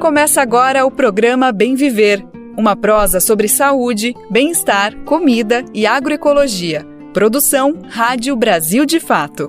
Começa agora o programa Bem Viver, uma prosa sobre saúde, bem-estar, comida e agroecologia. Produção Rádio Brasil de Fato.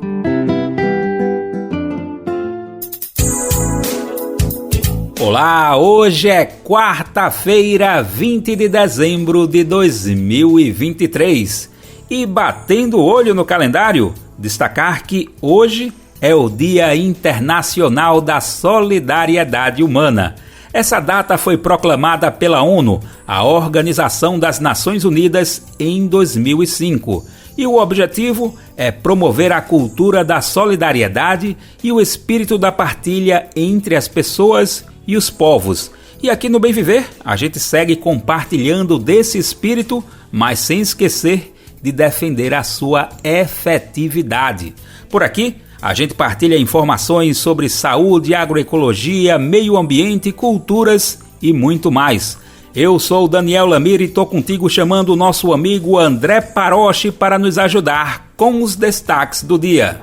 Olá, hoje é quarta-feira, 20 de dezembro de 2023. E batendo o olho no calendário, destacar que hoje é o Dia Internacional da Solidariedade Humana. Essa data foi proclamada pela ONU, a Organização das Nações Unidas, em 2005. E o objetivo é promover a cultura da solidariedade e o espírito da partilha entre as pessoas e os povos. E aqui no Bem Viver, a gente segue compartilhando desse espírito, mas sem esquecer de defender a sua efetividade. Por aqui, a gente partilha informações sobre saúde, agroecologia, meio ambiente, culturas e muito mais. Eu sou o Daniel Lamir e estou contigo chamando o nosso amigo André Paroche para nos ajudar com os destaques do dia.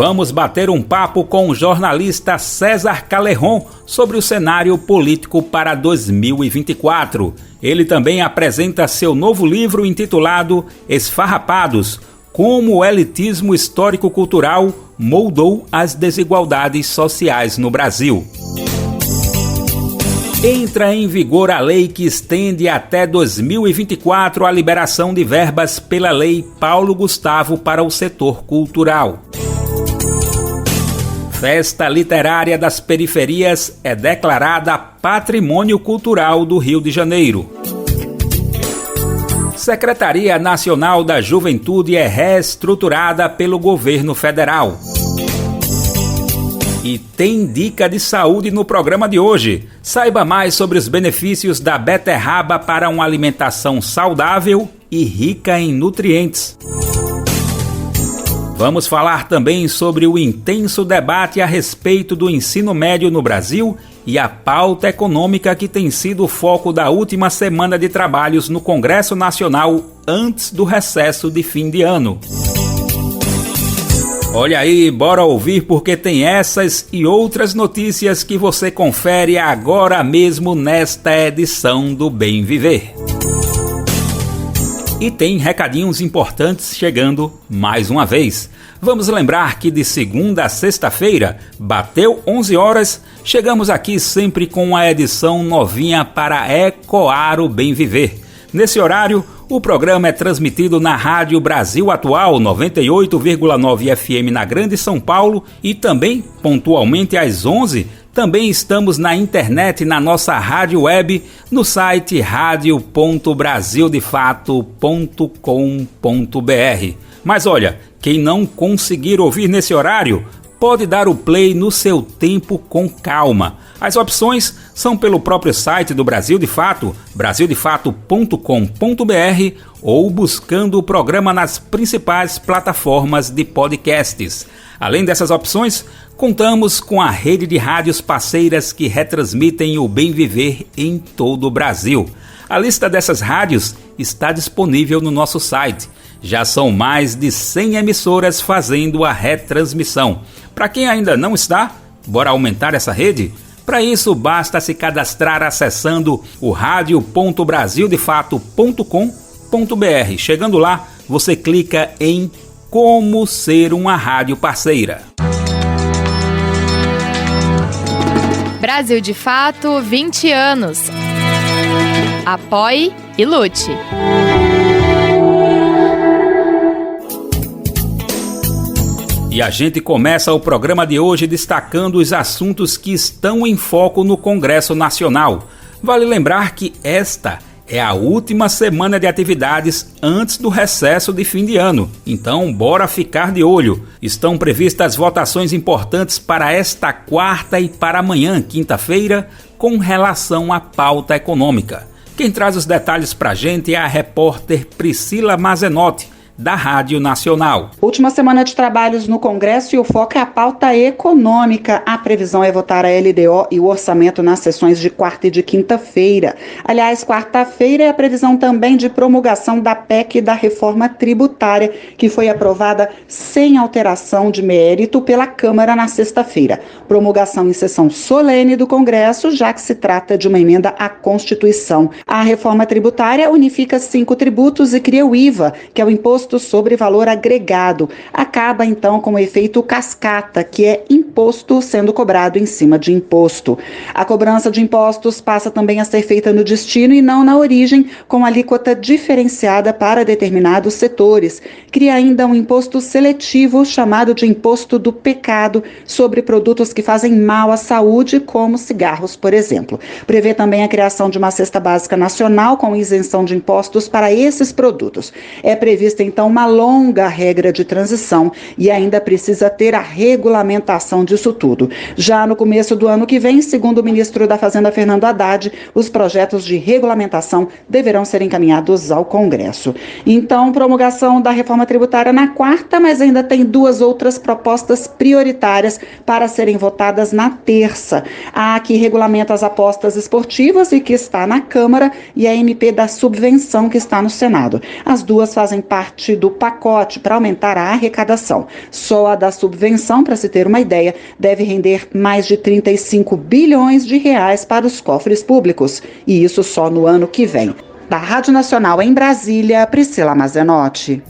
Vamos bater um papo com o jornalista César Calerron sobre o cenário político para 2024. Ele também apresenta seu novo livro intitulado Esfarrapados: Como o elitismo histórico-cultural moldou as desigualdades sociais no Brasil. Entra em vigor a lei que estende até 2024 a liberação de verbas pela Lei Paulo Gustavo para o setor cultural. Festa Literária das Periferias é declarada Patrimônio Cultural do Rio de Janeiro. Secretaria Nacional da Juventude é reestruturada pelo governo federal. E tem dica de saúde no programa de hoje. Saiba mais sobre os benefícios da beterraba para uma alimentação saudável e rica em nutrientes. Vamos falar também sobre o intenso debate a respeito do ensino médio no Brasil e a pauta econômica que tem sido o foco da última semana de trabalhos no Congresso Nacional antes do recesso de fim de ano. Olha aí, bora ouvir porque tem essas e outras notícias que você confere agora mesmo nesta edição do Bem Viver. E tem recadinhos importantes chegando mais uma vez. Vamos lembrar que de segunda a sexta-feira, bateu 11 horas, chegamos aqui sempre com a edição novinha para ecoar o Bem Viver. Nesse horário, o programa é transmitido na Rádio Brasil Atual 98,9 FM na Grande São Paulo e também, pontualmente às 11, também estamos na internet na nossa rádio web no site radio.brasildefato.com.br. Mas olha, quem não conseguir ouvir nesse horário, pode dar o play no seu tempo com calma. As opções são pelo próprio site do Brasil de Fato, brasildefato.com.br, ou buscando o programa nas principais plataformas de podcasts. Além dessas opções, contamos com a rede de rádios parceiras que retransmitem o Bem Viver em todo o Brasil. A lista dessas rádios está disponível no nosso site. Já são mais de 100 emissoras fazendo a retransmissão. Para quem ainda não está, bora aumentar essa rede? Para isso, basta se cadastrar acessando o radio.brasildefato.com.br. Chegando lá, você clica em Como Ser uma Rádio Parceira. Brasil de Fato, 20 anos. Apoie e lute. E a gente começa o programa de hoje destacando os assuntos que estão em foco no Congresso Nacional. Vale lembrar que esta é a última semana de atividades antes do recesso de fim de ano. Então, bora ficar de olho. Estão previstas votações importantes para esta quarta e para amanhã, quinta-feira, com relação à pauta econômica. Quem traz os detalhes para a gente é a repórter Priscila Mazenotti, da Rádio Nacional. Última semana de trabalhos no Congresso e o foco é a pauta econômica. A previsão é votar a LDO e o orçamento nas sessões de quarta e de quinta-feira. Aliás, quarta-feira é a previsão também de promulgação da PEC da reforma tributária, que foi aprovada sem alteração de mérito pela Câmara na sexta-feira. Promulgação em sessão solene do Congresso, já que se trata de uma emenda à Constituição. A reforma tributária unifica 5 tributos e cria o IVA, que é o Imposto sobre Valor Agregado. Acaba, então, com o efeito cascata, que é imposto sendo cobrado em cima de imposto. A cobrança de impostos passa também a ser feita no destino e não na origem, com alíquota diferenciada para determinados setores. Cria ainda um imposto seletivo, chamado de Imposto do Pecado, sobre produtos que fazem mal à saúde, como cigarros, por exemplo. Prevê também a criação de uma cesta básica nacional com isenção de impostos para esses produtos. É prevista, então, uma longa regra de transição e ainda precisa ter a regulamentação disso tudo. Já no começo do ano que vem, segundo o ministro da Fazenda, Fernando Haddad, os projetos de regulamentação deverão ser encaminhados ao Congresso. Então, promulgação da reforma tributária na quarta, mas ainda tem 2 outras propostas prioritárias para serem votadas na terça. A que regulamenta as apostas esportivas e que está na Câmara, e a MP da subvenção, que está no Senado. As duas fazem parte do pacote para aumentar a arrecadação. Só a da subvenção, para se ter uma ideia, deve render mais de 35 bilhões de reais para os cofres públicos, e isso só no ano que vem. Da Rádio Nacional em Brasília, Priscila Mazenotti.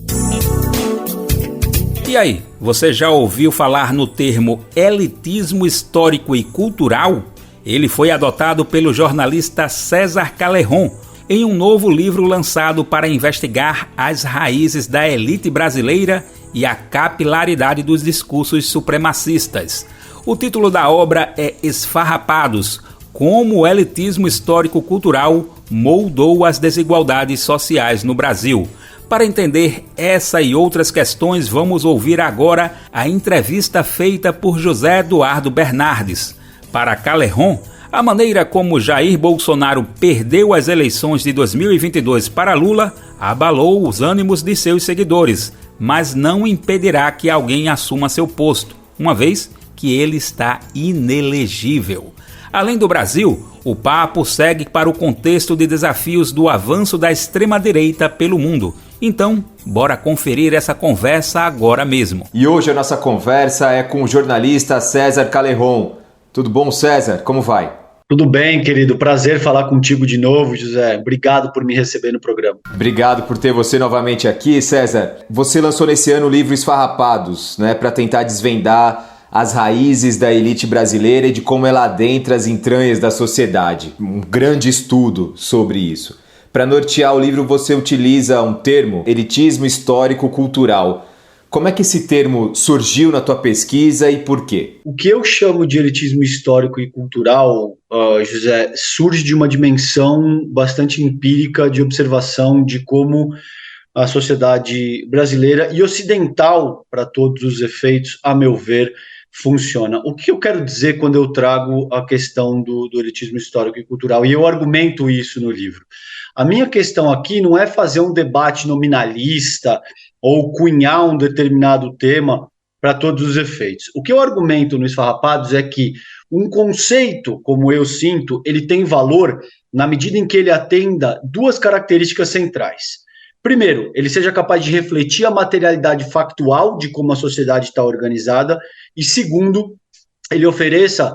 E aí, você já ouviu falar no termo elitismo histórico e cultural? Ele foi adotado pelo jornalista César Calerron em um novo livro lançado para investigar as raízes da elite brasileira e a capilaridade dos discursos supremacistas. O título da obra é Esfarrapados: Como o elitismo histórico-cultural moldou as desigualdades sociais no Brasil. Para entender essa e outras questões, vamos ouvir agora a entrevista feita por José Eduardo Bernardes. Para Calerron, a maneira como Jair Bolsonaro perdeu as eleições de 2022 para Lula abalou os ânimos de seus seguidores, mas não impedirá que alguém assuma seu posto, uma vez que ele está inelegível. Além do Brasil, o papo segue para o contexto de desafios do avanço da extrema-direita pelo mundo. Então, bora conferir essa conversa agora mesmo. E hoje a nossa conversa é com o jornalista César Calerron. Tudo bom, César? Como vai? Tudo bem, querido. Prazer falar contigo de novo, José. Obrigado por me receber no programa. Obrigado por ter você novamente aqui, César. Você lançou nesse ano o livro Esfarrapados, né, para tentar desvendar as raízes da elite brasileira e de como ela adentra as entranhas da sociedade. Um grande estudo sobre isso. Para nortear o livro, você utiliza um termo, elitismo histórico-cultural. Como é que esse termo surgiu na tua pesquisa e por quê? O que eu chamo de elitismo histórico e cultural, José, surge de uma dimensão bastante empírica de observação de como a sociedade brasileira e ocidental, para todos os efeitos, a meu ver, funciona. O que eu quero dizer quando eu trago a questão do elitismo histórico e cultural? E eu argumento isso no livro. A minha questão aqui não é fazer um debate nominalista ou cunhar um determinado tema para todos os efeitos. O que eu argumento no Esfarrapados é que um conceito, como eu sinto, ele tem valor na medida em que ele atenda 2 características centrais. Primeiro, ele seja capaz de refletir a materialidade factual de como a sociedade está organizada, e segundo, ele ofereça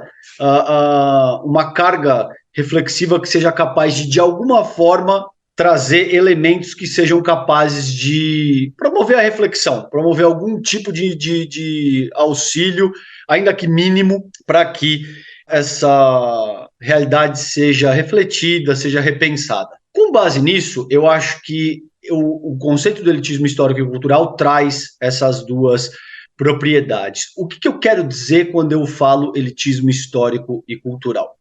uma carga reflexiva que seja capaz de alguma forma, trazer elementos que sejam capazes de promover a reflexão, promover algum tipo de auxílio, ainda que mínimo, para que essa realidade seja refletida, seja repensada. Com base nisso, eu acho que o conceito do elitismo histórico e cultural traz essas 2 propriedades. O que eu quero dizer quando eu falo elitismo histórico e cultural?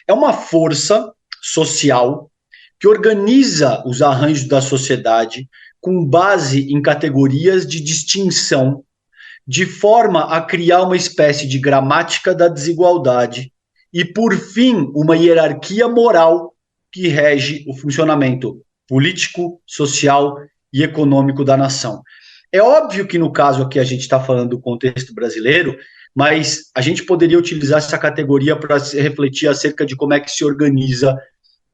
É uma força social que organiza os arranjos da sociedade com base em categorias de distinção, de forma a criar uma espécie de gramática da desigualdade e, por fim, uma hierarquia moral que rege o funcionamento político, social e econômico da nação. É óbvio que no caso aqui a gente está falando do contexto brasileiro, mas a gente poderia utilizar essa categoria para refletir acerca de como é que se organiza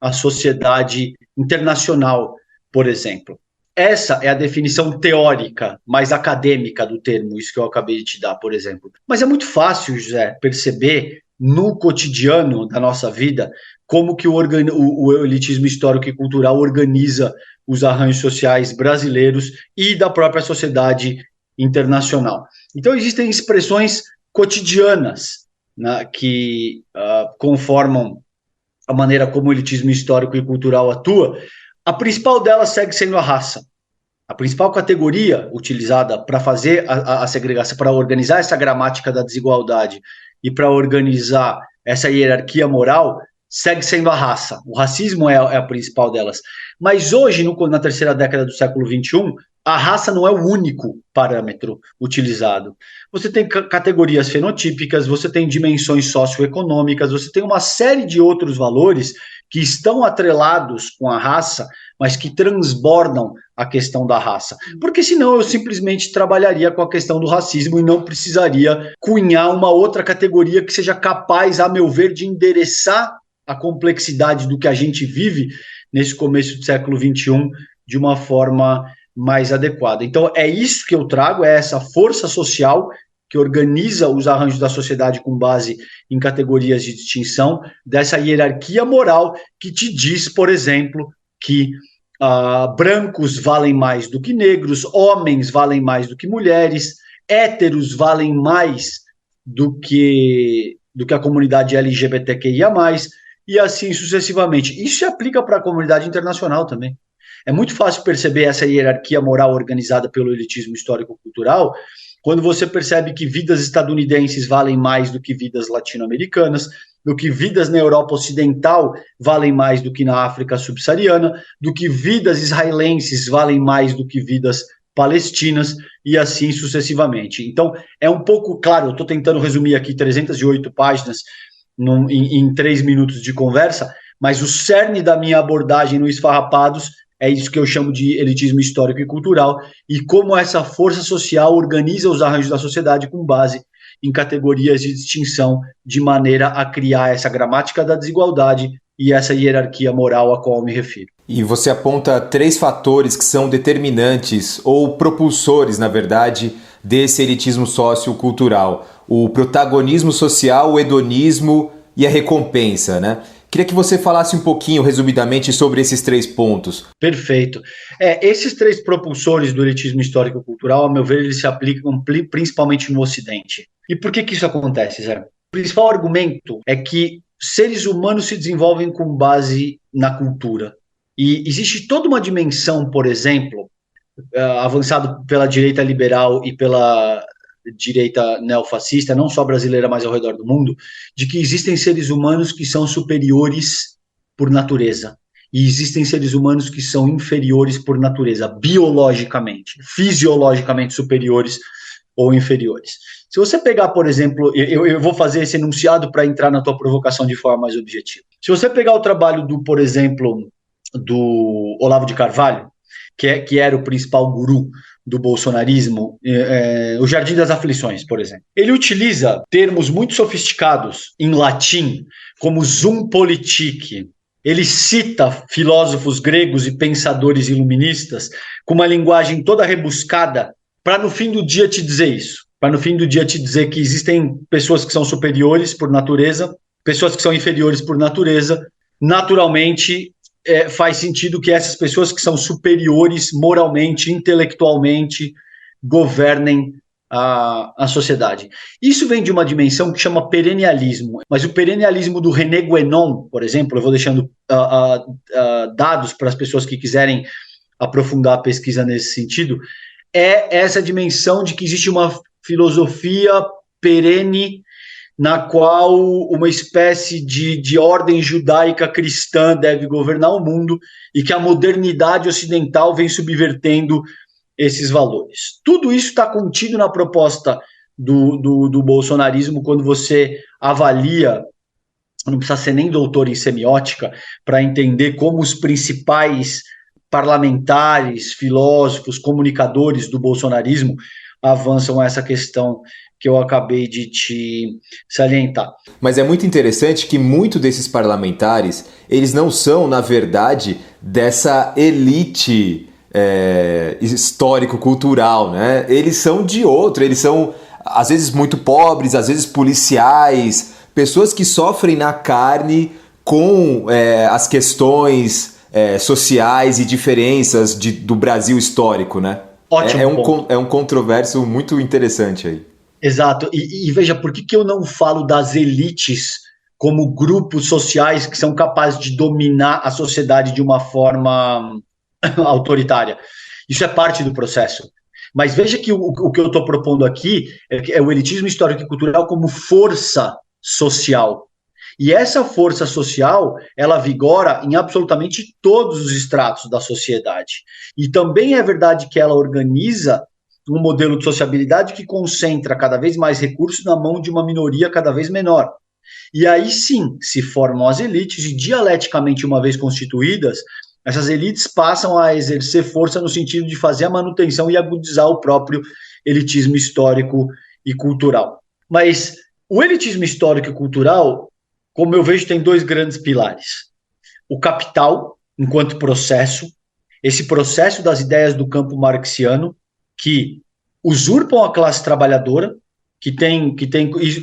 a sociedade internacional, por exemplo. Essa é a definição teórica, mais acadêmica do termo, isso que eu acabei de te dar, por exemplo. Mas é muito fácil, José, perceber no cotidiano da nossa vida como que o elitismo histórico e cultural organiza os arranjos sociais brasileiros e da própria sociedade internacional. Então, existem expressões cotidianas, né, que conformam a maneira como o elitismo histórico e cultural atua. A principal delas segue sendo a raça. A principal categoria utilizada para fazer a segregação, para organizar essa gramática da desigualdade e para organizar essa hierarquia moral, segue sendo a raça. O racismo é a principal delas. Mas hoje, na terceira década do século XXI, a raça não é o único parâmetro utilizado. Você tem categorias fenotípicas, você tem dimensões socioeconômicas, você tem uma série de outros valores que estão atrelados com a raça, mas que transbordam a questão da raça. Porque senão eu simplesmente trabalharia com a questão do racismo e não precisaria cunhar uma outra categoria que seja capaz, a meu ver, de endereçar a complexidade do que a gente vive nesse começo do século XXI de uma forma mais adequada. Então, é isso que eu trago, é essa força social que organiza os arranjos da sociedade com base em categorias de distinção, dessa hierarquia moral que te diz, por exemplo, que brancos valem mais do que negros, homens valem mais do que mulheres, héteros valem mais do que a comunidade LGBTQIA+, e assim sucessivamente. Isso se aplica para a comunidade internacional também. É muito fácil perceber essa hierarquia moral organizada pelo elitismo histórico-cultural quando você percebe que vidas estadunidenses valem mais do que vidas latino-americanas, do que vidas na Europa Ocidental valem mais do que na África subsaariana, do que vidas israelenses valem mais do que vidas palestinas, e assim sucessivamente. Então, é um pouco, claro, eu estou tentando resumir aqui 308 páginas em 3 minutos de conversa, mas o cerne da minha abordagem no Esfarrapados é isso que eu chamo de elitismo histórico e cultural, e como essa força social organiza os arranjos da sociedade com base em categorias de distinção, de maneira a criar essa gramática da desigualdade e essa hierarquia moral a qual eu me refiro. E você aponta 3 fatores que são determinantes, ou propulsores, na verdade, desse elitismo sociocultural: o protagonismo social, o hedonismo e a recompensa, né? Queria que você falasse um pouquinho, resumidamente, sobre esses 3 pontos. Perfeito. Esses 3 propulsores do elitismo histórico-cultural, a meu ver, eles se aplicam principalmente no Ocidente. E por que isso acontece, Zé? O principal argumento é que seres humanos se desenvolvem com base na cultura. E existe toda uma dimensão, por exemplo, avançado pela direita liberal e pela direita neofascista, não só brasileira, mas ao redor do mundo, de que existem seres humanos que são superiores por natureza, e existem seres humanos que são inferiores por natureza, biologicamente, fisiologicamente superiores ou inferiores. Se você pegar, por exemplo, eu vou fazer esse enunciado para entrar na tua provocação de forma mais objetiva. Se você pegar o trabalho por exemplo, do Olavo de Carvalho, que era o principal guru do bolsonarismo, o Jardim das Aflições, por exemplo. Ele utiliza termos muito sofisticados em latim, como zoom politique. Ele cita filósofos gregos e pensadores iluministas com uma linguagem toda rebuscada para no fim do dia te dizer isso, para no fim do dia te dizer que existem pessoas que são superiores por natureza, pessoas que são inferiores por natureza. Naturalmente, faz sentido que essas pessoas que são superiores moralmente, intelectualmente, governem a sociedade. Isso vem de uma dimensão que chama perennialismo, mas o perennialismo do René Guénon, por exemplo, eu vou deixando dados para as pessoas que quiserem aprofundar a pesquisa nesse sentido, é essa dimensão de que existe uma filosofia perene na qual uma espécie de ordem judaica cristã deve governar o mundo e que a modernidade ocidental vem subvertendo esses valores. Tudo isso está contido na proposta do bolsonarismo quando você avalia, não precisa ser nem doutor em semiótica, para entender como os principais parlamentares, filósofos, comunicadores do bolsonarismo avançam essa questão que eu acabei de te salientar. Mas é muito interessante que muitos desses parlamentares, eles não são, na verdade, dessa elite histórico-cultural, né? Eles são de outro, eles são, às vezes, muito pobres, às vezes policiais, pessoas que sofrem na carne com as questões sociais e diferenças do Brasil histórico, né? Ótimo. É um controverso muito interessante aí. Exato. E veja, por que eu não falo das elites como grupos sociais que são capazes de dominar a sociedade de uma forma autoritária? Isso é parte do processo. Mas veja que o que eu estou propondo aqui é o elitismo histórico e cultural como força social. E essa força social, ela vigora em absolutamente todos os estratos da sociedade. E também é verdade que ela organiza um modelo de sociabilidade que concentra cada vez mais recursos na mão de uma minoria cada vez menor. E aí sim se formam as elites e, dialeticamente, uma vez constituídas, essas elites passam a exercer força no sentido de fazer a manutenção e agudizar o próprio elitismo histórico e cultural. Mas o elitismo histórico e cultural, como eu vejo, tem dois grandes pilares. O capital, enquanto processo, esse processo das ideias do campo marxiano, que usurpam a classe trabalhadora, que tem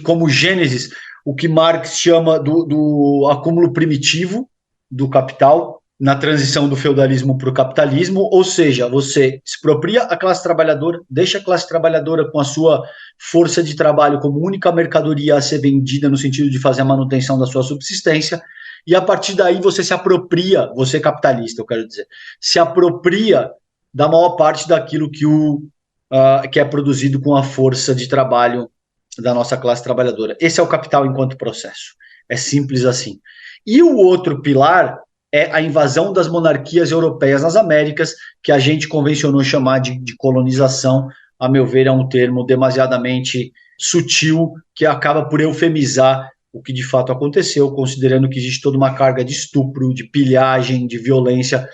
como gênesis o que Marx chama do acúmulo primitivo do capital, na transição do feudalismo para o capitalismo, ou seja, você expropria a classe trabalhadora, deixa a classe trabalhadora com a sua força de trabalho como única mercadoria a ser vendida no sentido de fazer a manutenção da sua subsistência, e a partir daí você se apropria, você capitalista, eu quero dizer, se apropria da maior parte daquilo que é produzido com a força de trabalho da nossa classe trabalhadora. Esse é o capital enquanto processo. É simples assim. E o outro pilar é a invasão das monarquias europeias nas Américas, que a gente convencionou chamar de colonização. A meu ver, é um termo demasiadamente sutil, que acaba por eufemizar o que de fato aconteceu, considerando que existe toda uma carga de estupro, de pilhagem, de violência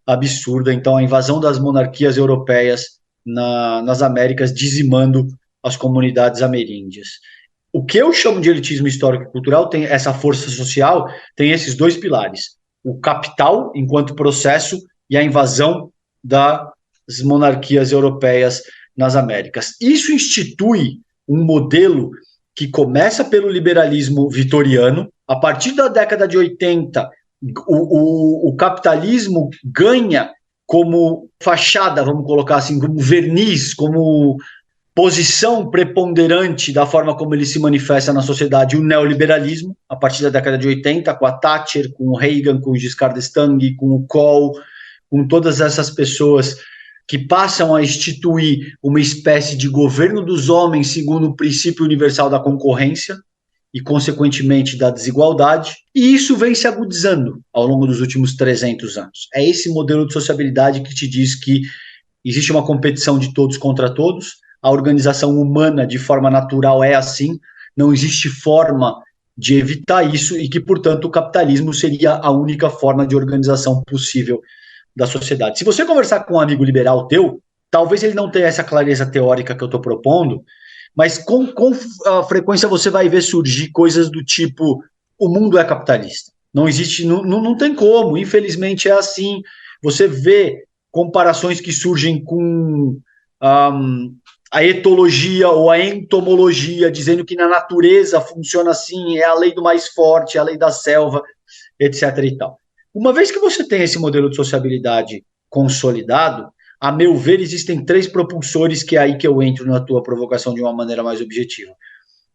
absurda. Então, a invasão das monarquias europeias nas Américas, dizimando as comunidades ameríndias. O que eu chamo de elitismo histórico e cultural tem essa força social, tem esses dois pilares: o capital enquanto processo e a invasão das monarquias europeias nas Américas. Isso institui um modelo que começa pelo liberalismo vitoriano. A partir da década de 80, o capitalismo ganha como fachada, vamos colocar assim, como verniz, como posição preponderante da forma como ele se manifesta na sociedade, o neoliberalismo, a partir da década de 80, com a Thatcher, com o Reagan, com o Giscard d'Estaing, com o Kohl, com todas essas pessoas que passam a instituir uma espécie de governo dos homens segundo o princípio universal da concorrência e, consequentemente, da desigualdade, e isso vem se agudizando ao longo dos últimos 300 anos. É esse modelo de sociabilidade que te diz que existe uma competição de todos contra todos, a organização humana, de forma natural, é assim, não existe forma de evitar isso e que, portanto, o capitalismo seria a única forma de organização possível da sociedade. Se você conversar com um amigo liberal teu, talvez ele não tenha essa clareza teórica que eu estou propondo, mas com frequência você vai ver surgir coisas do tipo: o mundo é capitalista. Não existe, não tem como, infelizmente é assim. Você vê comparações que surgem com a etologia ou a entomologia, dizendo que na natureza funciona assim, é a lei do mais forte, é a lei da selva, etc. e tal. Uma vez que você tem esse modelo de sociabilidade consolidado, a meu ver, existem 3 propulsores, que é aí que eu entro na tua provocação de uma maneira mais objetiva.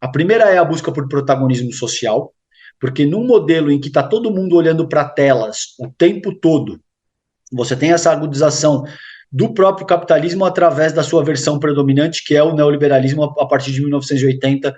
A primeira é a busca por protagonismo social, porque num modelo em que está todo mundo olhando para telas o tempo todo, você tem essa agudização do próprio capitalismo através da sua versão predominante, que é o neoliberalismo a partir de 1980,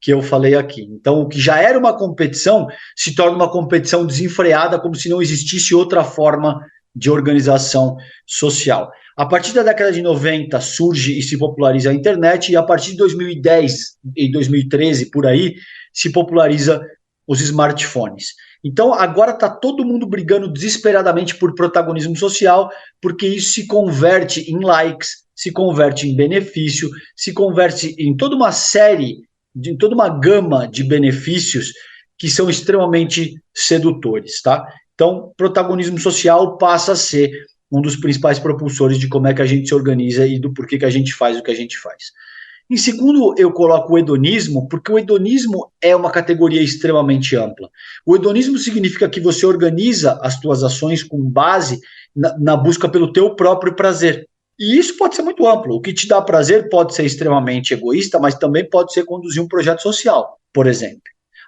que eu falei aqui. Então, o que já era uma competição se torna uma competição desenfreada, como se não existisse outra forma de organização social. A partir da década de 90 surge e se populariza a internet, e a partir de 2010 e 2013, por aí, se populariza os smartphones. Então agora está todo mundo brigando desesperadamente por protagonismo social, porque isso se converte em likes, se converte em benefício, se converte em toda uma série, em toda uma gama de benefícios que são extremamente sedutores, tá? Então, protagonismo social passa a ser um dos principais propulsores de como é que a gente se organiza e do porquê que a gente faz o que a gente faz. Em segundo, eu coloco o hedonismo, porque o hedonismo é uma categoria extremamente ampla. O hedonismo significa que você organiza as suas ações com base na busca pelo teu próprio prazer. E isso pode ser muito amplo. O que te dá prazer pode ser extremamente egoísta, mas também pode ser conduzir um projeto social, por exemplo.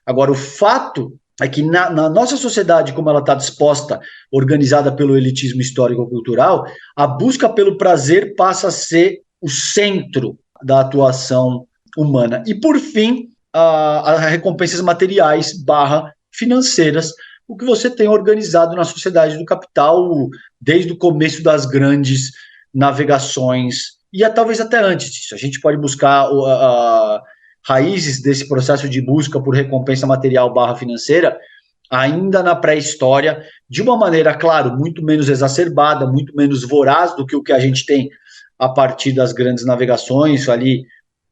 Agora, o fato é que na nossa sociedade, como ela está disposta, organizada pelo elitismo histórico-cultural, a busca pelo prazer passa a ser o centro da atuação humana. E, por fim, as recompensas materiais / financeiras, o que você tem organizado na sociedade do capital desde o começo das grandes navegações, e talvez até antes disso. A gente pode buscar raízes desse processo de busca por recompensa material / financeira ainda na pré-história, de uma maneira, claro, muito menos exacerbada, muito menos voraz do que o que a gente tem a partir das grandes navegações, ali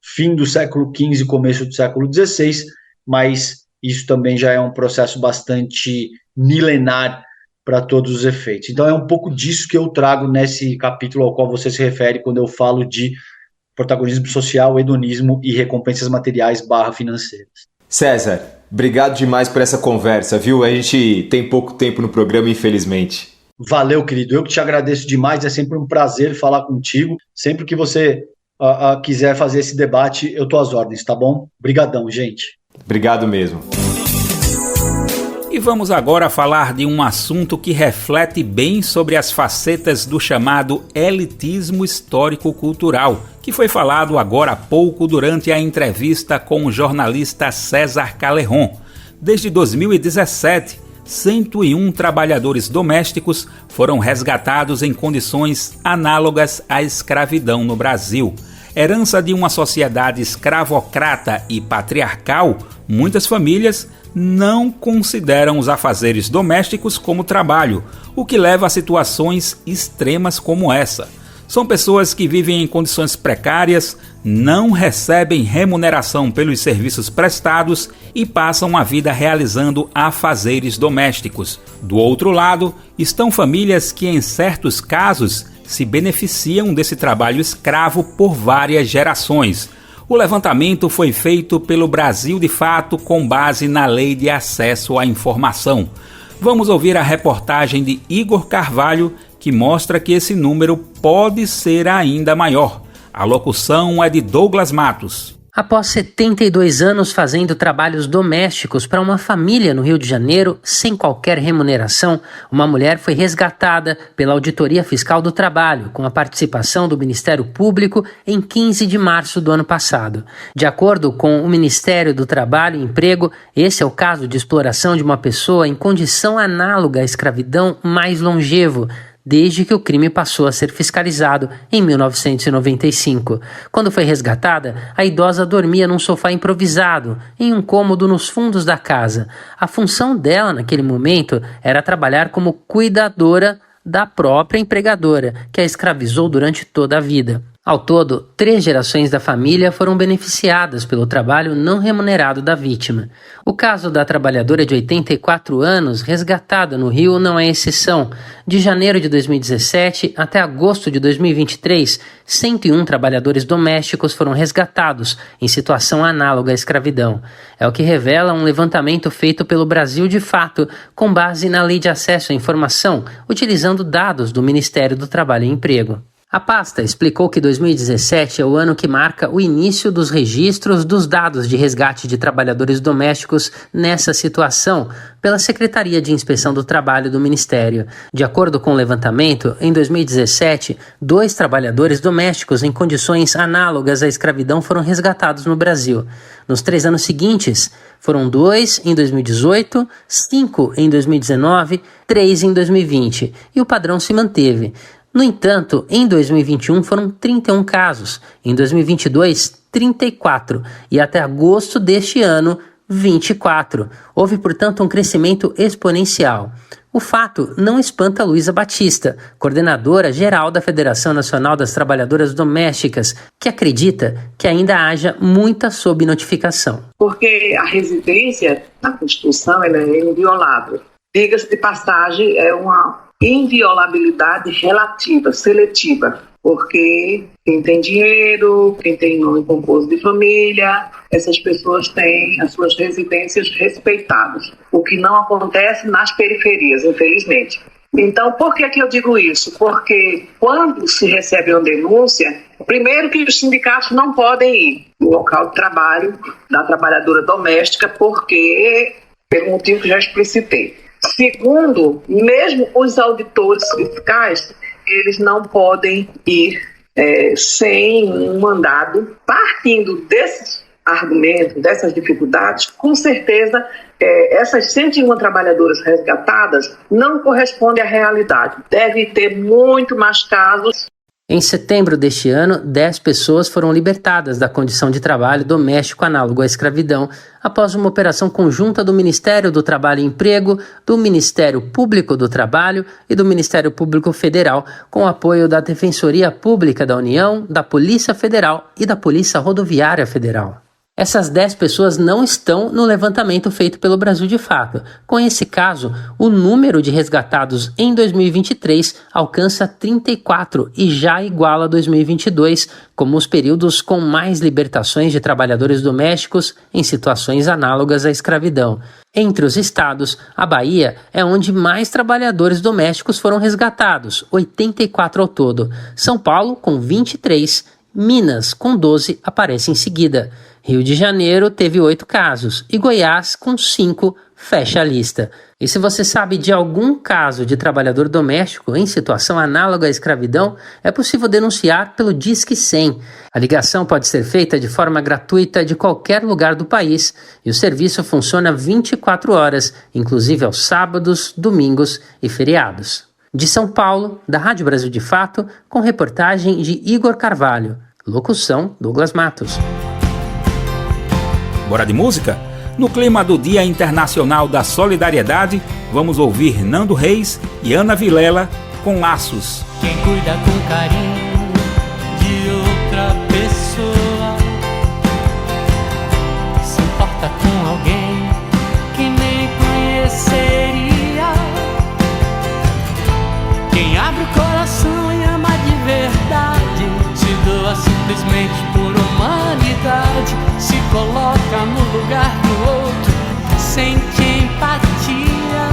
fim do século XV, começo do século XVI, mas isso também já é um processo bastante milenar para todos os efeitos. Então é um pouco disso que eu trago nesse capítulo ao qual você se refere quando eu falo de protagonismo social, hedonismo e recompensas materiais / financeiras. César, obrigado demais por essa conversa, viu? A gente tem pouco tempo no programa, infelizmente. Valeu, querido. Eu que te agradeço demais. É sempre um prazer falar contigo. Sempre que você quiser fazer esse debate, eu tô às ordens, tá bom? Obrigadão, gente. Obrigado mesmo. E vamos agora falar de um assunto que reflete bem sobre as facetas do chamado elitismo histórico-cultural, que foi falado agora há pouco durante a entrevista com o jornalista César Calerron. Desde 2017, 101 trabalhadores domésticos foram resgatados em condições análogas à escravidão no Brasil. Herança de uma sociedade escravocrata e patriarcal, muitas famílias não consideram os afazeres domésticos como trabalho, o que leva a situações extremas como essa. São pessoas que vivem em condições precárias, não recebem remuneração pelos serviços prestados e passam a vida realizando afazeres domésticos. Do outro lado, estão famílias que, em certos casos, se beneficiam desse trabalho escravo por várias gerações. O levantamento foi feito pelo Brasil de Fato com base na Lei de Acesso à Informação. Vamos ouvir a reportagem de Igor Carvalho, que mostra que esse número pode ser ainda maior. A locução é de Douglas Matos. Após 72 anos fazendo trabalhos domésticos para uma família no Rio de Janeiro, sem qualquer remuneração, uma mulher foi resgatada pela Auditoria Fiscal do Trabalho, com a participação do Ministério Público, em 15 de março do ano passado. De acordo com o Ministério do Trabalho e Emprego, esse é o caso de exploração de uma pessoa em condição análoga à escravidão mais longevo, desde que o crime passou a ser fiscalizado em 1995. Quando foi resgatada, a idosa dormia num sofá improvisado, em um cômodo nos fundos da casa. A função dela, naquele momento, era trabalhar como cuidadora da própria empregadora, que a escravizou durante toda a vida. Ao todo, 3 gerações da família foram beneficiadas pelo trabalho não remunerado da vítima. O caso da trabalhadora de 84 anos, resgatada no Rio, não é exceção. De janeiro de 2017 até agosto de 2023, 101 trabalhadores domésticos foram resgatados em situação análoga à escravidão. É o que revela um levantamento feito pelo Brasil de Fato, com base na Lei de Acesso à Informação, utilizando dados do Ministério do Trabalho e Emprego. A pasta explicou que 2017 é o ano que marca o início dos registros dos dados de resgate de trabalhadores domésticos nessa situação pela Secretaria de Inspeção do Trabalho do Ministério. De acordo com o levantamento, em 2017, 2 trabalhadores domésticos em condições análogas à escravidão foram resgatados no Brasil. Nos 3 anos seguintes, foram 2 em 2018, 5 em 2019, 3 em 2020, e o padrão se manteve. No entanto, em 2021 foram 31 casos, em 2022, 34 e até agosto deste ano, 24. Houve, portanto, um crescimento exponencial. O fato não espanta Luísa Batista, coordenadora geral da Federação Nacional das Trabalhadoras Domésticas, que acredita que ainda haja muita subnotificação. Porque a residência na Constituição ela é inviolável. Diga-se de passagem, é uma inviolabilidade relativa, seletiva, porque quem tem dinheiro, quem tem nome composto de família, essas pessoas têm as suas residências respeitadas, o que não acontece nas periferias, infelizmente. Então, por que eu digo isso? Porque quando se recebe uma denúncia, primeiro que os sindicatos não podem ir no local de trabalho da trabalhadora doméstica, porque, pelo motivo que já explicitei. Segundo, mesmo os auditores fiscais, eles não podem ir sem um mandado. Partindo desses argumentos, dessas dificuldades, com certeza essas 101 trabalhadoras resgatadas não correspondem à realidade. Deve ter muito mais casos. Em setembro deste ano, 10 pessoas foram libertadas da condição de trabalho doméstico análogo à escravidão após uma operação conjunta do Ministério do Trabalho e Emprego, do Ministério Público do Trabalho e do Ministério Público Federal, com o apoio da Defensoria Pública da União, da Polícia Federal e da Polícia Rodoviária Federal. Essas 10 pessoas não estão no levantamento feito pelo Brasil de Fato. Com esse caso, o número de resgatados em 2023 alcança 34 e já iguala 2022, como os períodos com mais libertações de trabalhadores domésticos em situações análogas à escravidão. Entre os estados, a Bahia é onde mais trabalhadores domésticos foram resgatados, 84 ao todo. São Paulo, com 23, Minas, com 12, aparece em seguida. Rio de Janeiro teve 8 casos e Goiás, com 5, fecha a lista. E se você sabe de algum caso de trabalhador doméstico em situação análoga à escravidão, é possível denunciar pelo Disque 100. A ligação pode ser feita de forma gratuita de qualquer lugar do país e o serviço funciona 24 horas, inclusive aos sábados, domingos e feriados. De São Paulo, da Rádio Brasil de Fato, com reportagem de Igor Carvalho. Locução, Douglas Matos. Bora de música? No clima do Dia Internacional da Solidariedade, vamos ouvir Nando Reis e Ana Vilela com Laços. Quem cuida com carinho de outra pessoa se importa com alguém que nem conheceria. Quem abre o coração e ama de verdade se doa simplesmente por humanidade. Se coloca no lugar do outro, sente empatia.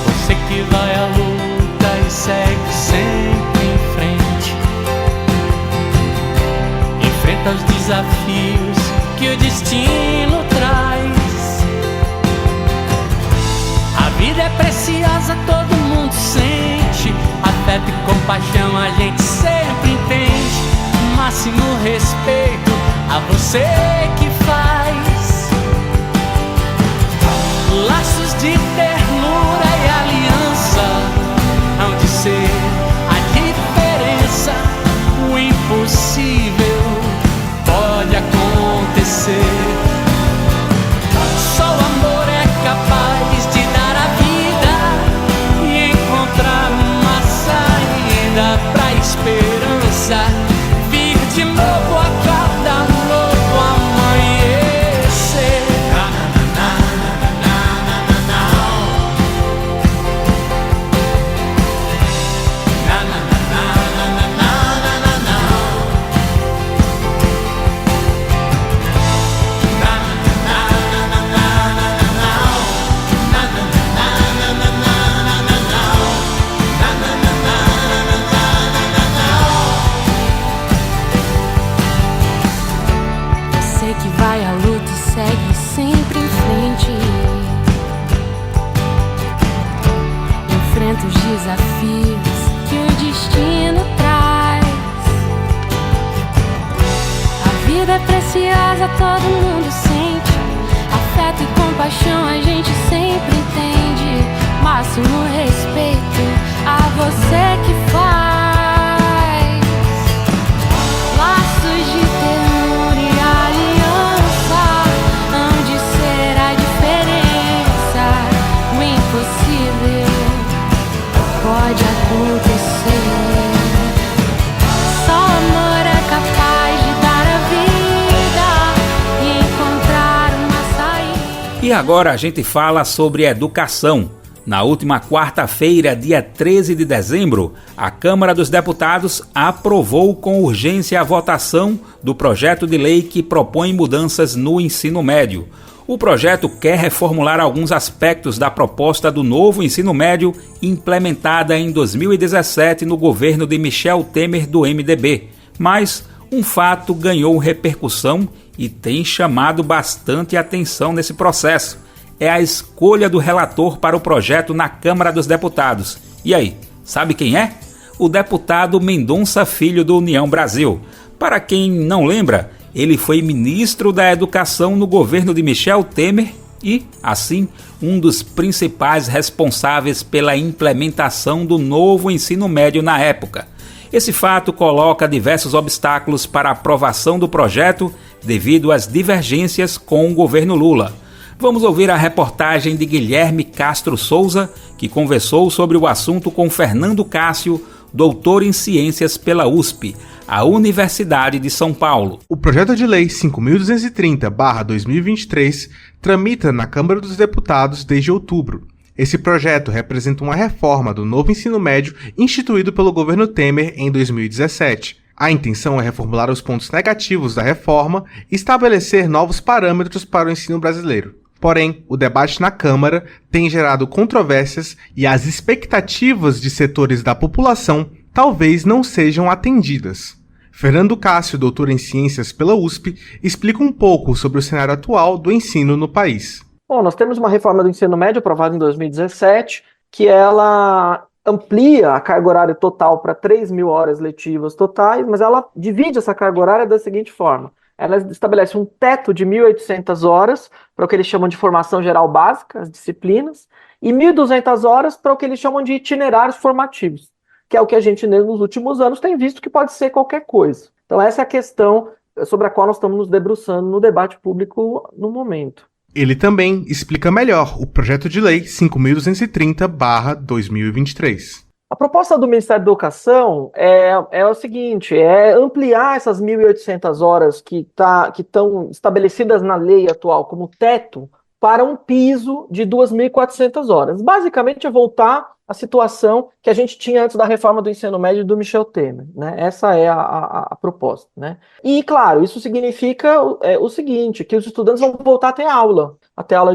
Você que vai à luta e segue sempre em frente, enfrenta os desafios que o destino traz. A vida é preciosa, todo mundo sente. Afeto e compaixão a gente sempre entende. Máximo respeito a você que faz. Laços de ternura e aliança hão de ser a diferença. O impossível pode acontecer. Só o amor é capaz de dar a vida e encontrar uma saída pra esperança. De novo a cada novo amanhecer. Os desafios que o destino traz. A vida é preciosa, todo mundo sente. Afeto e compaixão a gente sempre entende. Máximo respeito a você que faz. Laços de ternura e aliança E agora a gente fala sobre educação. Na última quarta-feira, dia 13 de dezembro, a Câmara dos Deputados aprovou com urgência a votação do projeto de lei que propõe mudanças no ensino médio. O projeto quer reformular alguns aspectos da proposta do novo ensino médio implementada em 2017 no governo de Michel Temer do MDB. Mas um fato ganhou repercussão e tem chamado bastante atenção nesse processo. É a escolha do relator para o projeto na Câmara dos Deputados. E aí, sabe quem é? O deputado Mendonça Filho do União Brasil. Para quem não lembra, ele foi ministro da Educação no governo de Michel Temer e, assim, um dos principais responsáveis pela implementação do novo ensino médio na época. Esse fato coloca diversos obstáculos para a aprovação do projeto devido às divergências com o governo Lula. Vamos ouvir a reportagem de Guilherme Castro Souza, que conversou sobre o assunto com Fernando Cássio, doutor em Ciências pela USP, a Universidade de São Paulo. O projeto de lei 5.230/2023 tramita na Câmara dos Deputados desde outubro. Esse projeto representa uma reforma do novo ensino médio instituído pelo governo Temer em 2017. A intenção é reformular os pontos negativos da reforma e estabelecer novos parâmetros para o ensino brasileiro. Porém, o debate na Câmara tem gerado controvérsias e as expectativas de setores da população talvez não sejam atendidas. Fernando Cássio, doutor em Ciências pela USP, explica um pouco sobre o cenário atual do ensino no país. Bom, nós temos uma reforma do ensino médio aprovada em 2017, que ela amplia a carga horária total para 3.000 horas letivas totais, mas ela divide essa carga horária da seguinte forma. Ela estabelece um teto de 1.800 horas para o que eles chamam de formação geral básica, as disciplinas, e 1.200 horas para o que eles chamam de itinerários formativos, que é o que a gente nos últimos anos tem visto que pode ser qualquer coisa. Então essa é a questão sobre a qual nós estamos nos debruçando no debate público no momento. Ele também explica melhor o projeto de lei 5.230/2023. A proposta do Ministério da Educação é o seguinte, é ampliar essas 1.800 horas que estão estabelecidas na lei atual como teto para um piso de 2.400 horas. Basicamente é voltar à situação que a gente tinha antes da reforma do ensino médio do Michel Temer, né? Essa é a proposta, né? E, claro, isso significa o seguinte, que os estudantes vão voltar a ter aula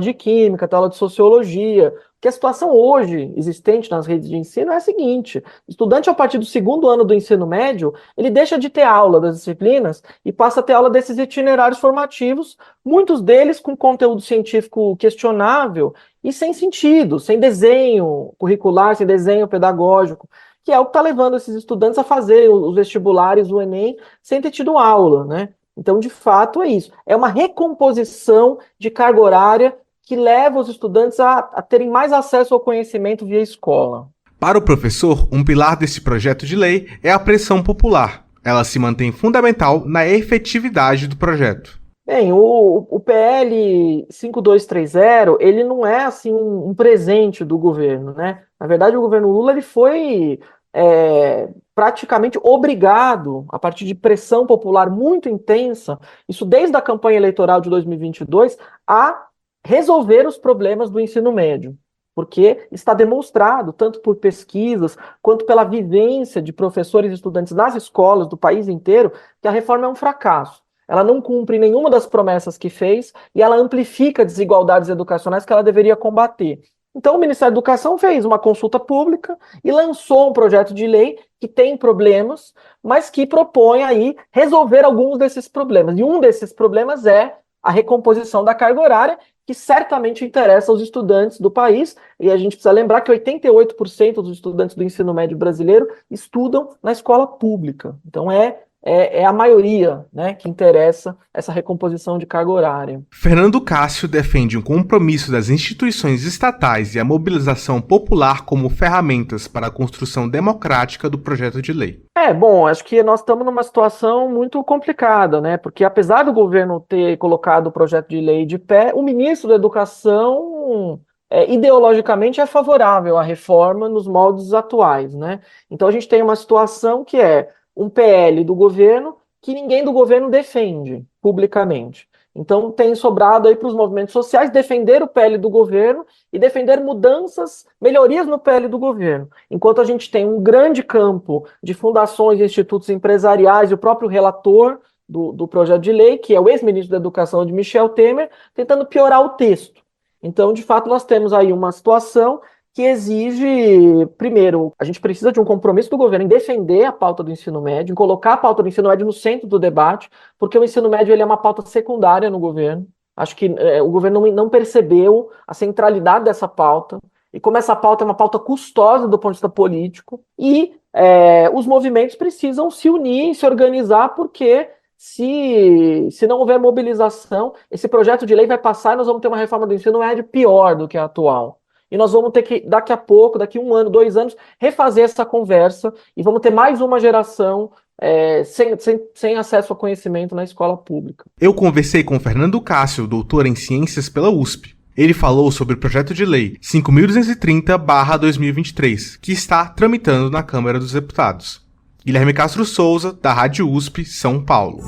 de química, até aula de sociologia, porque a situação hoje existente nas redes de ensino é a seguinte: o estudante, a partir do segundo ano do ensino médio, ele deixa de ter aula das disciplinas e passa a ter aula desses itinerários formativos, muitos deles com conteúdo científico questionável e sem sentido, sem desenho curricular, sem desenho pedagógico, que é o que está levando esses estudantes a fazer os vestibulares, o Enem, sem ter tido aula, né? Então, de fato, é isso. É uma recomposição de carga horária que leva os estudantes a terem mais acesso ao conhecimento via escola. Para o professor, um pilar desse projeto de lei é a pressão popular. Ela se mantém fundamental na efetividade do projeto. Bem, o PL 5230, ele não é assim um presente do governo, né? Na verdade, o governo Lula ele foi praticamente obrigado, a partir de pressão popular muito intensa, isso desde a campanha eleitoral de 2022, a resolver os problemas do ensino médio, porque está demonstrado, tanto por pesquisas, quanto pela vivência de professores e estudantes nas escolas do país inteiro, que a reforma é um fracasso. Ela não cumpre nenhuma das promessas que fez e ela amplifica desigualdades educacionais que ela deveria combater. Então, o Ministério da Educação fez uma consulta pública e lançou um projeto de lei que tem problemas, mas que propõe aí resolver alguns desses problemas. E um desses problemas é a recomposição da carga horária, que certamente interessa aos estudantes do país, e a gente precisa lembrar que 88% dos estudantes do ensino médio brasileiro estudam na escola pública. Então é a maioria, né, que interessa essa recomposição de carga horária. Fernando Cássio defende um compromisso das instituições estatais e a mobilização popular como ferramentas para a construção democrática do projeto de lei. Bom, acho que nós estamos numa situação muito complicada, né? Porque apesar do governo ter colocado o projeto de lei de pé, o ministro da Educação ideologicamente é favorável à reforma nos moldes atuais, né? Então a gente tem uma situação que é um PL do governo que ninguém do governo defende publicamente. Então tem sobrado aí para os movimentos sociais defender o PL do governo e defender mudanças, melhorias no PL do governo. Enquanto a gente tem um grande campo de fundações e institutos empresariais e o próprio relator do projeto de lei, que é o ex-ministro da Educação de Michel Temer, tentando piorar o texto. Então, de fato, nós temos aí uma situação que exige, primeiro, a gente precisa de um compromisso do governo em defender a pauta do ensino médio, em colocar a pauta do ensino médio no centro do debate, porque o ensino médio ele é uma pauta secundária no governo. Acho que o governo não percebeu a centralidade dessa pauta, e como essa pauta é uma pauta custosa do ponto de vista político, e os movimentos precisam se unir, se organizar, porque se não houver mobilização, esse projeto de lei vai passar e nós vamos ter uma reforma do ensino médio pior do que a atual. E nós vamos ter que, daqui a pouco, daqui 1 ano, 2 anos, refazer essa conversa e vamos ter mais uma geração sem acesso ao conhecimento na escola pública. Eu conversei com Fernando Cássio, doutor em Ciências pela USP. Ele falou sobre o projeto de lei 5.230/2023, que está tramitando na Câmara dos Deputados. Guilherme Castro Souza, da Rádio USP, São Paulo.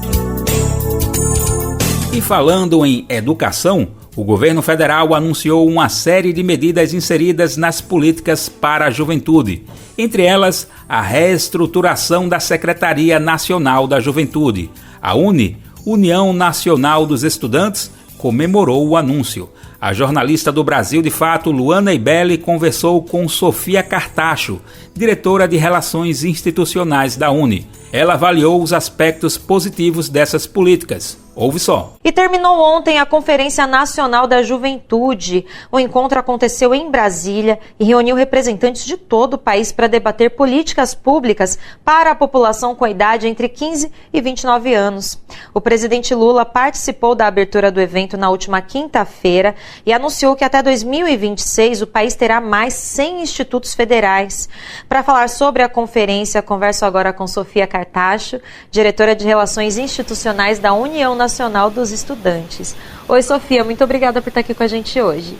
E falando em educação, o governo federal anunciou uma série de medidas inseridas nas políticas para a juventude, entre elas a reestruturação da Secretaria Nacional da Juventude. A UNE, União Nacional dos Estudantes, comemorou o anúncio. A jornalista do Brasil de Fato, Luana Ibelli, conversou com Sofia Cartacho, diretora de Relações Institucionais da UNE. Ela avaliou os aspectos positivos dessas políticas. Ouve só. E terminou ontem a Conferência Nacional da Juventude. O encontro aconteceu em Brasília e reuniu representantes de todo o país para debater políticas públicas para a população com idade entre 15 e 29 anos. O presidente Lula participou da abertura do evento na última quinta-feira e anunciou que até 2026 o país terá mais 100 institutos federais. Para falar sobre a conferência, converso agora com Sofia Cartacho, diretora de Relações Institucionais da União Nacional dos Estudantes. Oi, Sofia, muito obrigada por estar aqui com a gente hoje.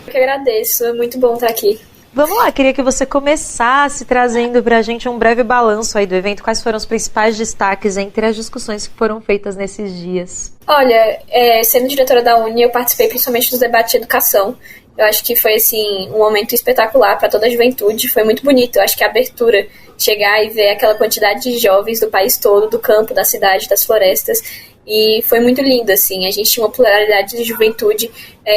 Eu que agradeço, é muito bom estar aqui. Vamos lá, queria que você começasse trazendo para a gente um breve balanço aí do evento. Quais foram os principais destaques entre as discussões que foram feitas nesses dias? Olha, sendo diretora da Uni, eu participei principalmente dos debates de educação. Eu acho que foi, assim, um momento espetacular para toda a juventude, foi muito bonito. Eu acho que a abertura, chegar e ver aquela quantidade de jovens do país todo, do campo, da cidade, das florestas, e foi muito lindo, assim. A gente tinha uma pluralidade de juventude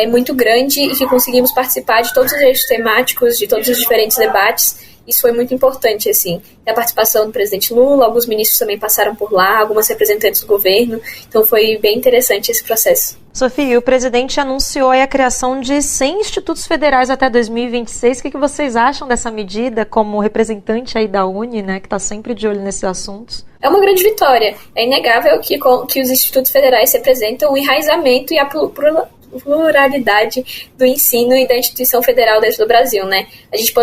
muito grande e que conseguimos participar de todos os eixos temáticos, de todos os diferentes debates. Isso foi muito importante, assim. A participação do presidente Lula, alguns ministros também passaram por lá, algumas representantes do governo. Então foi bem interessante esse processo. Sofia, o presidente anunciou a criação de 100 institutos federais até 2026. O que vocês acham dessa medida como representante aí da Uni, né, que está sempre de olho nesses assuntos? É uma grande vitória. É inegável que os institutos federais representam o enraizamento e a pluralidade do ensino e da instituição federal dentro do Brasil, né? A gente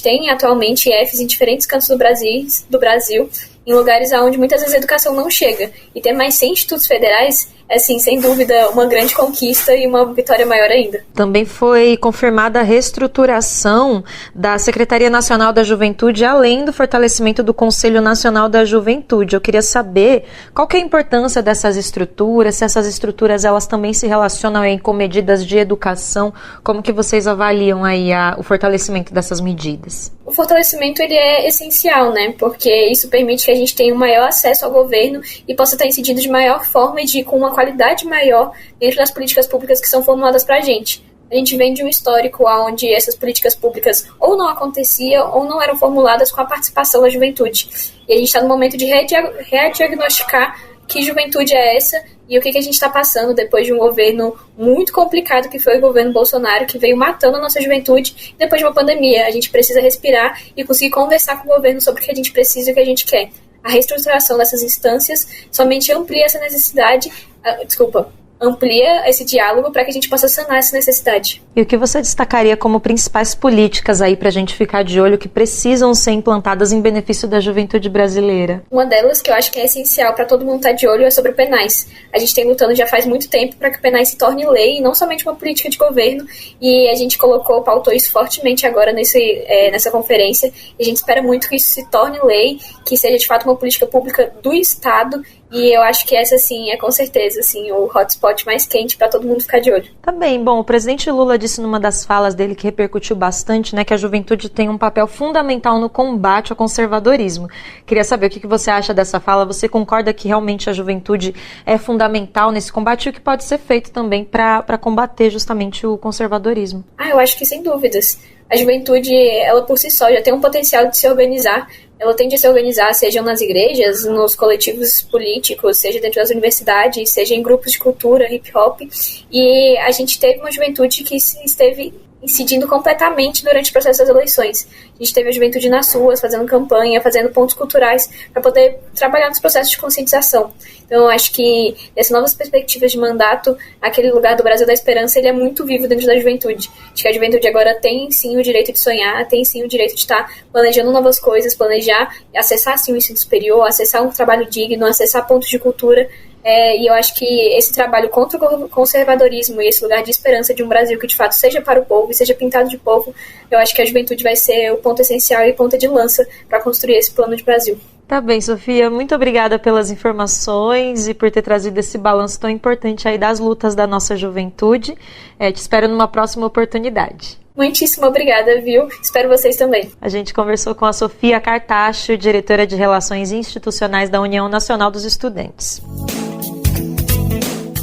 tem atualmente IFs em diferentes cantos do Brasil, em lugares onde muitas vezes a educação não chega. E ter mais 100 institutos federais é, assim, sem dúvida, uma grande conquista e uma vitória maior ainda. Também foi confirmada a reestruturação da Secretaria Nacional da Juventude, além do fortalecimento do Conselho Nacional da Juventude. Eu queria saber qual que é a importância dessas estruturas, se essas estruturas elas também se relacionam aí com medidas de educação, como que vocês avaliam aí o fortalecimento dessas medidas? O fortalecimento ele é essencial, né? Porque isso permite que a gente tenha um maior acesso ao governo e possa estar incidindo de maior forma e com uma qualidade maior dentro das políticas públicas que são formuladas para a gente. A gente vem de um histórico onde essas políticas públicas ou não aconteciam ou não eram formuladas com a participação da juventude. E a gente está no momento de rediagnosticar que juventude é essa e o que a gente está passando depois de um governo muito complicado que foi o governo Bolsonaro, que veio matando a nossa juventude depois de uma pandemia. A gente precisa respirar e conseguir conversar com o governo sobre o que a gente precisa e o que a gente quer. A reestruturação dessas instâncias somente amplia essa necessidade, amplia esse diálogo para que a gente possa sanar essa necessidade. E o que você destacaria como principais políticas aí para a gente ficar de olho que precisam ser implantadas em benefício da juventude brasileira? Uma delas que eu acho que é essencial para todo mundo estar de olho é sobre o PENAIS. A gente tem lutando já faz muito tempo para que o PENAIS se torne lei e não somente uma política de governo, e a gente pautou isso fortemente agora nessa conferência, e a gente espera muito que isso se torne lei, que seja de fato uma política pública do Estado E eu acho que essa, sim, é com certeza, assim, o hotspot mais quente para todo mundo ficar de olho. Tá bem, bom, o presidente Lula disse numa das falas dele que repercutiu bastante, né, que a juventude tem um papel fundamental no combate ao conservadorismo. Queria saber o que você acha dessa fala. Você concorda que realmente a juventude é fundamental nesse combate e o que pode ser feito também para combater justamente o conservadorismo? Eu acho que sem dúvidas. A juventude, ela por si só já tem um potencial de se organizar. Ela tende a se organizar, seja nas igrejas, nos coletivos políticos, seja dentro das universidades, seja em grupos de cultura, hip hop. E a gente teve uma juventude que esteve incidindo completamente durante o processo das eleições. A gente teve a juventude nas ruas, fazendo campanha, fazendo pontos culturais, para poder trabalhar nos processos de conscientização. Então, eu acho que nessas novas perspectivas de mandato, aquele lugar do Brasil da Esperança, ele é muito vivo dentro da juventude. Acho que a juventude agora tem, sim, o direito de sonhar, tem, sim, o direito de estar planejando novas coisas, planejar, acessar, sim, o ensino superior, acessar um trabalho digno, acessar pontos de cultura. E eu acho que esse trabalho contra o conservadorismo e esse lugar de esperança de um Brasil que de fato seja para o povo e seja pintado de povo, eu acho que a juventude vai ser o ponto essencial e ponta de lança para construir esse plano de Brasil. Tá bem, Sofia, muito obrigada pelas informações e por ter trazido esse balanço tão importante aí das lutas da nossa juventude. Te espero numa próxima oportunidade. Muitíssimo obrigada, viu? Espero vocês também. A gente conversou com a Sofia Cartacho, diretora de Relações Institucionais da União Nacional dos Estudantes.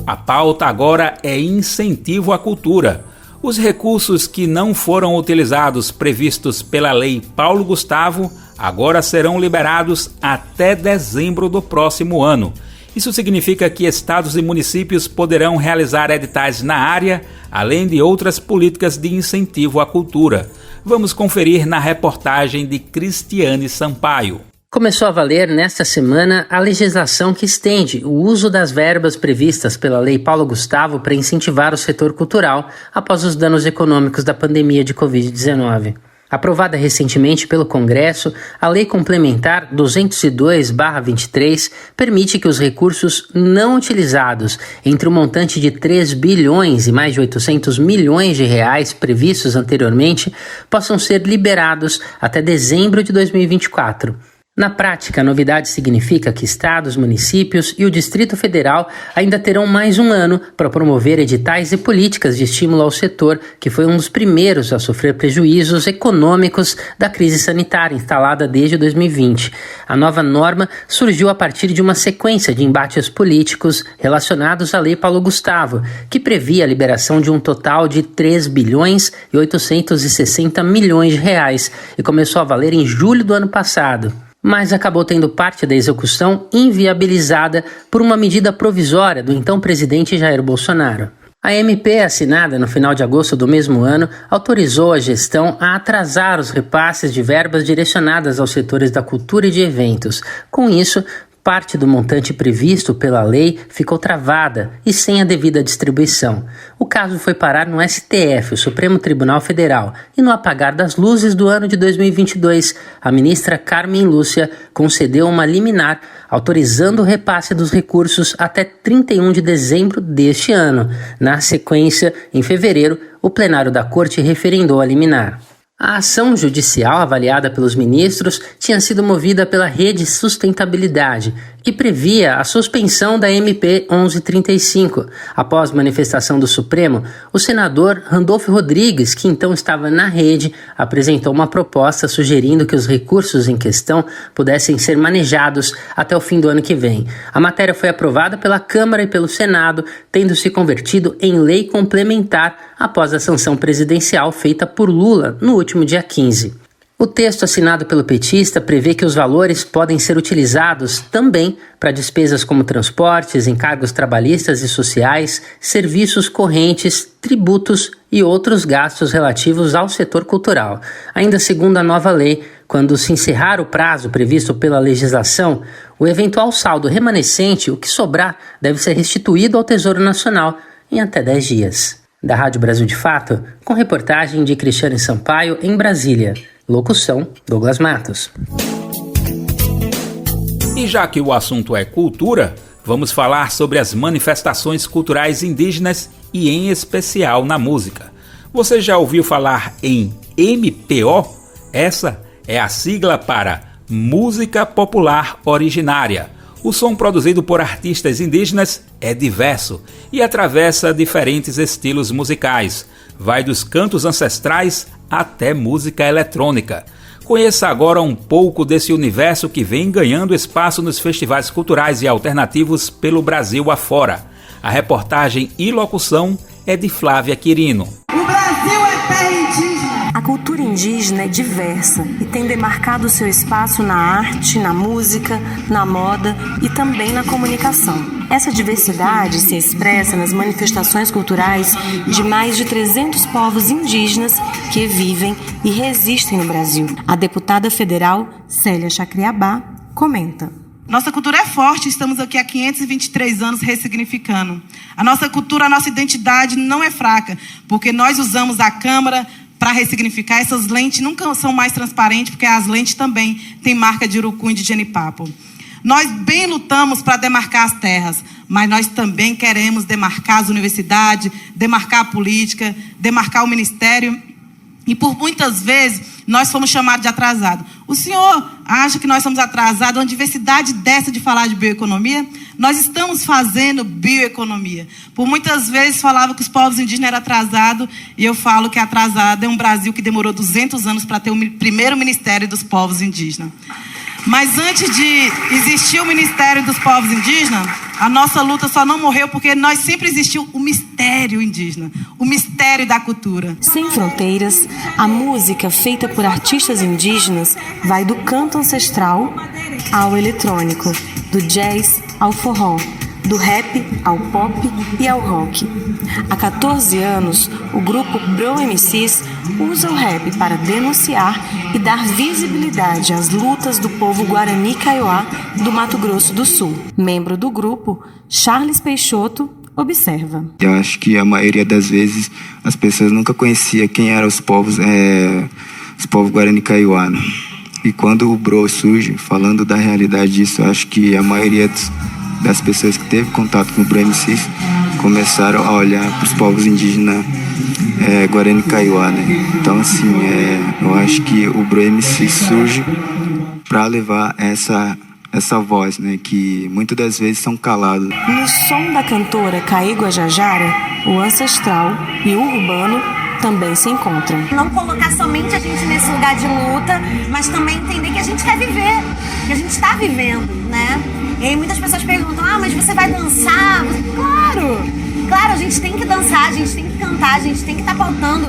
A pauta agora é incentivo à cultura. Os recursos que não foram utilizados previstos pela Lei Paulo Gustavo agora serão liberados até dezembro do próximo ano. Isso significa que estados e municípios poderão realizar editais na área, além de outras políticas de incentivo à cultura. Vamos conferir na reportagem de Cristiane Sampaio. Começou a valer nesta semana a legislação que estende o uso das verbas previstas pela Lei Paulo Gustavo para incentivar o setor cultural após os danos econômicos da pandemia de Covid-19. Aprovada recentemente pelo Congresso, a Lei Complementar 202/23 permite que os recursos não utilizados entre o montante de 3 bilhões e mais de 800 milhões de reais previstos anteriormente possam ser liberados até dezembro de 2024. Na prática, a novidade significa que estados, municípios e o Distrito Federal ainda terão mais um ano para promover editais e políticas de estímulo ao setor, que foi um dos primeiros a sofrer prejuízos econômicos da crise sanitária instalada desde 2020. A nova norma surgiu a partir de uma sequência de embates políticos relacionados à Lei Paulo Gustavo, que previa a liberação de um total de 3 bilhões e 860 milhões de reais e começou a valer em julho do ano passado. Mas acabou tendo parte da execução inviabilizada por uma medida provisória do então presidente Jair Bolsonaro. A MP, assinada no final de agosto do mesmo ano, autorizou a gestão a atrasar os repasses de verbas direcionadas aos setores da cultura e de eventos. Com isso, parte do montante previsto pela lei ficou travada e sem a devida distribuição. O caso foi parar no STF, o Supremo Tribunal Federal, e no apagar das luzes do ano de 2022, a ministra Carmen Lúcia concedeu uma liminar autorizando o repasse dos recursos até 31 de dezembro deste ano. Na sequência, em fevereiro, o plenário da Corte referendou a liminar. A ação judicial avaliada pelos ministros tinha sido movida pela Rede Sustentabilidade, que previa a suspensão da MP 1135. Após manifestação do Supremo, o senador Randolfo Rodrigues, que então estava na rede, apresentou uma proposta sugerindo que os recursos em questão pudessem ser manejados até o fim do ano que vem. A matéria foi aprovada pela Câmara e pelo Senado, tendo se convertido em lei complementar após a sanção presidencial feita por Lula no último dia 15. O texto assinado pelo petista prevê que os valores podem ser utilizados também para despesas como transportes, encargos trabalhistas e sociais, serviços correntes, tributos e outros gastos relativos ao setor cultural. Ainda segundo a nova lei, quando se encerrar o prazo previsto pela legislação, o eventual saldo remanescente, o que sobrar, deve ser restituído ao Tesouro Nacional em até 10 dias. Da Rádio Brasil de Fato, com reportagem de Cristiane Sampaio em Brasília. Locução, Douglas Matos. E já que o assunto é cultura, vamos falar sobre as manifestações culturais indígenas e em especial na música. Você já ouviu falar em MPO? Essa é a sigla para Música Popular Originária. O som produzido por artistas indígenas é diverso e atravessa diferentes estilos musicais. Vai dos cantos ancestrais até música eletrônica. Conheça agora um pouco desse universo que vem ganhando espaço nos festivais culturais e alternativos pelo Brasil afora. A reportagem e locução é de Flávia Quirino. O Brasil é terra indígena. A cultura indígena é diversa e tem demarcado seu espaço na arte, na música, na moda e também na comunicação. Essa diversidade se expressa nas manifestações culturais de mais de 300 povos indígenas que vivem e resistem no Brasil. A deputada federal Célia Chacriabá comenta. Nossa cultura é forte, estamos aqui há 523 anos ressignificando. A nossa cultura, a nossa identidade não é fraca, porque nós usamos a Câmara para ressignificar. Essas lentes nunca são mais transparentes, porque as lentes também têm marca de urucum e de genipapo. Nós bem lutamos para demarcar as terras, mas nós também queremos demarcar as universidades, demarcar a política, demarcar o ministério. E por muitas vezes nós fomos chamados de atrasados. O senhor acha que nós somos atrasados? Uma diversidade dessa de falar de bioeconomia? Nós estamos fazendo bioeconomia. Por muitas vezes falava que os povos indígenas eram atrasados, e eu falo que atrasado é um Brasil que demorou 200 anos para ter o primeiro Ministério dos Povos Indígenas. Mas antes de existir o Ministério dos Povos Indígenas, a nossa luta só não morreu porque nós sempre existiu o mistério indígena, o mistério da cultura. Sem fronteiras, a música feita por artistas indígenas vai do canto ancestral ao eletrônico, do jazz ao forró, do rap ao pop e ao rock. Há 14 anos, o grupo Bro MCs usa o rap para denunciar e dar visibilidade às lutas do povo Guarani Kaiowá do Mato Grosso do Sul. Membro do grupo, Charles Peixoto observa. Eu acho que a maioria das vezes as pessoas nunca conheciam quem eram os povos Guarani Kaiowá, né? E quando o Bro surge, falando da realidade disso, eu acho que a maioria das pessoas que teve contato com o Bro MCs começaram a olhar para os povos indígenas Guarani Kaiowá, né? Então, assim, eu acho que o Bro MC surge para levar essa voz, né? Que muitas das vezes são calados. No som da cantora Caí Guajajara, o ancestral e o urbano também se encontram. Não colocar somente a gente nesse lugar de luta, mas também entender que a gente quer viver, que a gente está vivendo, né? E aí muitas pessoas perguntam, mas você vai dançar? Claro, a gente tem que dançar, a gente tem que cantar, a gente tem que estar pautando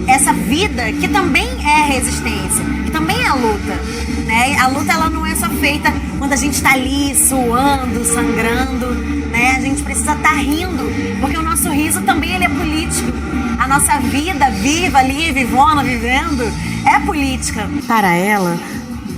essa vida que também é resistência, que também é luta, né? A luta, ela não é só feita quando a gente está ali suando, sangrando, né? A gente precisa estar rindo, porque o nosso riso também ele é político. A nossa vida viva ali, vivona, vivendo, é política. Para ela,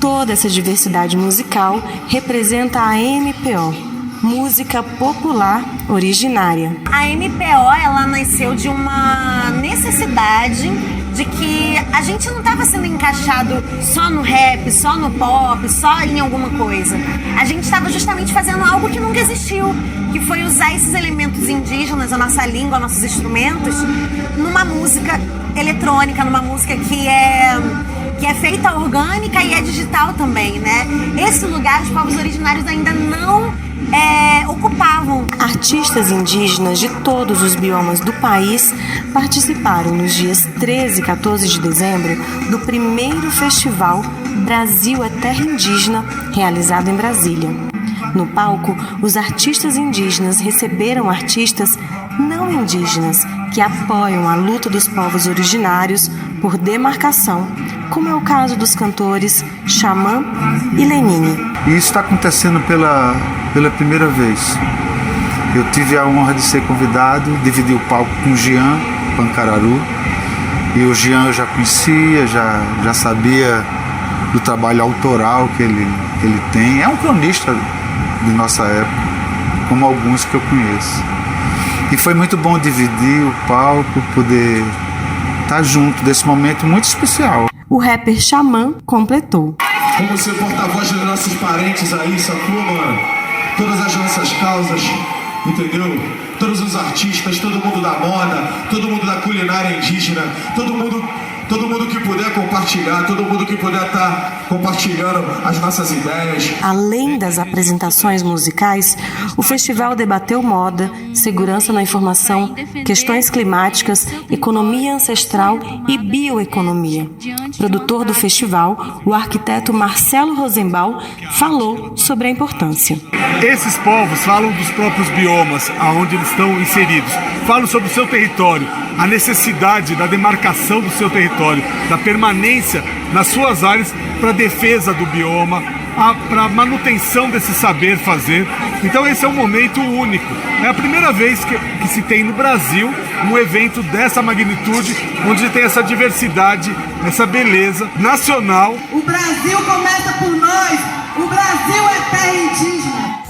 toda essa diversidade musical representa a MPO, música popular originária. A MPO, ela nasceu de uma necessidade de que a gente não estava sendo encaixado só no rap, só no pop, só em alguma coisa. A gente estava justamente fazendo algo que nunca existiu, que foi usar esses elementos indígenas, a nossa língua, nossos instrumentos, numa música eletrônica, numa música que é feita orgânica e é digital também, né? Esse lugar os povos originários ainda não ocupavam. Artistas indígenas de todos os biomas do país participaram nos dias 13 e 14 de dezembro do primeiro festival Brasil é Terra Indígena, realizado em Brasília. No palco, os artistas indígenas receberam artistas não indígenas que apoiam a luta dos povos originários por demarcação, como é o caso dos cantores Xamã e Lenine. E isso está acontecendo pela primeira vez. Eu tive a honra de ser convidado, dividi o palco com o Jean Pancararu, e o Jean eu já conhecia, já sabia do trabalho autoral que ele tem. É um cronista de nossa época, como alguns que eu conheço. E foi muito bom dividir o palco, poder estar junto desse momento muito especial. O rapper Xamã completou. Como ser porta-voz dos nossos parentes aí, sacou, mano? Todas as nossas causas, entendeu? Todos os artistas, todo mundo da moda, todo mundo da culinária indígena, todo mundo todo mundo que puder compartilhar, todo mundo que puder estar compartilhando as nossas ideias. Além das apresentações musicais, o festival debateu moda, segurança na informação, questões climáticas, economia ancestral e bioeconomia. Produtor do festival, o arquiteto Marcelo Rosenbaum falou sobre a importância. Esses povos falam dos próprios biomas, aonde eles estão inseridos, falam sobre o seu território, a necessidade da demarcação do seu território, da permanência nas suas áreas para a defesa do bioma, para a manutenção desse saber fazer. Então esse é um momento único. É a primeira vez que se tem no Brasil um evento dessa magnitude, onde tem essa diversidade, essa beleza nacional. O Brasil começa por nós, o Brasil é terra indígena.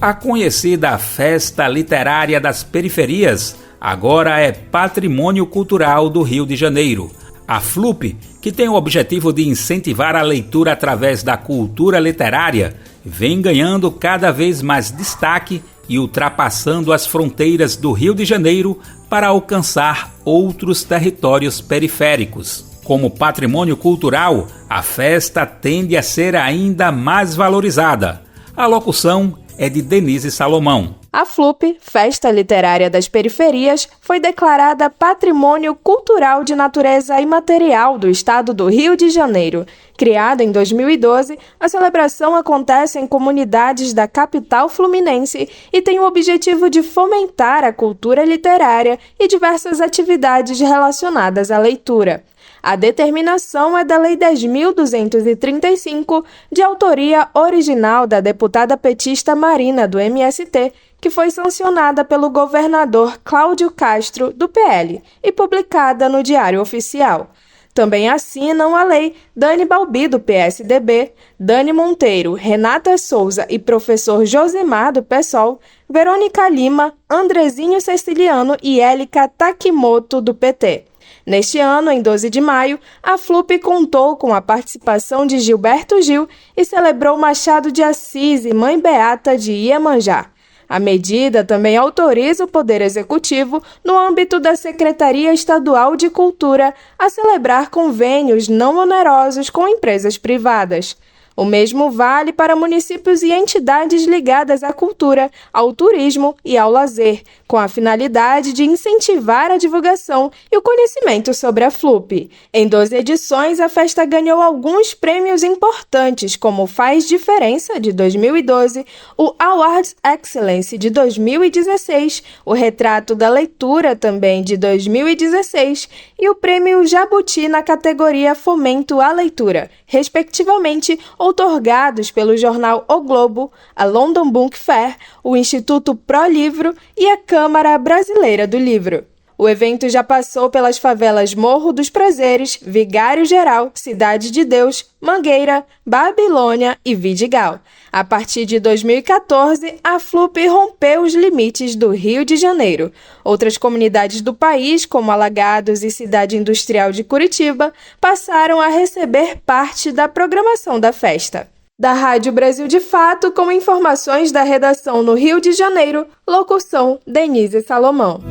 A conhecida Festa Literária das Periferias agora é Patrimônio Cultural do Rio de Janeiro. A FLUP, que tem o objetivo de incentivar a leitura através da cultura literária, vem ganhando cada vez mais destaque e ultrapassando as fronteiras do Rio de Janeiro para alcançar outros territórios periféricos. Como patrimônio cultural, a festa tende a ser ainda mais valorizada. A locução é de Denise Salomão. A FLUP, Festa Literária das Periferias, foi declarada Patrimônio Cultural de Natureza Imaterial do Estado do Rio de Janeiro. Criada em 2012, a celebração acontece em comunidades da capital fluminense e tem o objetivo de fomentar a cultura literária e diversas atividades relacionadas à leitura. A determinação é da Lei 10.235, de autoria original da deputada petista Marina, do MST, que foi sancionada pelo governador Cláudio Castro, do PL, e publicada no Diário Oficial. Também assinam a lei Dani Balbi, do PSDB, Dani Monteiro, Renata Souza e professor Josemar, do PSOL, Verônica Lima, Andrezinho Ceciliano e Élica Takimoto, do PT. Neste ano, em 12 de maio, a FLUP contou com a participação de Gilberto Gil e celebrou Machado de Assis e Mãe Beata de Iemanjá. A medida também autoriza o Poder Executivo, no âmbito da Secretaria Estadual de Cultura, a celebrar convênios não onerosos com empresas privadas. O mesmo vale para municípios e entidades ligadas à cultura, ao turismo e ao lazer, com a finalidade de incentivar a divulgação e o conhecimento sobre a FLUP. Em 12 edições, a festa ganhou alguns prêmios importantes, como o Faz Diferença, de 2012, o Awards Excellence, de 2016, o Retrato da Leitura, também de 2016, e o Prêmio Jabuti na categoria Fomento à Leitura, respectivamente, outorgados pelo jornal O Globo, a London Book Fair, o Instituto Pro Livro e a Câmara Brasileira do Livro. O evento já passou pelas favelas Morro dos Prazeres, Vigário Geral, Cidade de Deus, Mangueira, Babilônia e Vidigal. A partir de 2014, a FLUP rompeu os limites do Rio de Janeiro. Outras comunidades do país, como Alagados e Cidade Industrial de Curitiba, passaram a receber parte da programação da festa. Da Rádio Brasil de Fato, com informações da redação no Rio de Janeiro, locução Denise Salomão.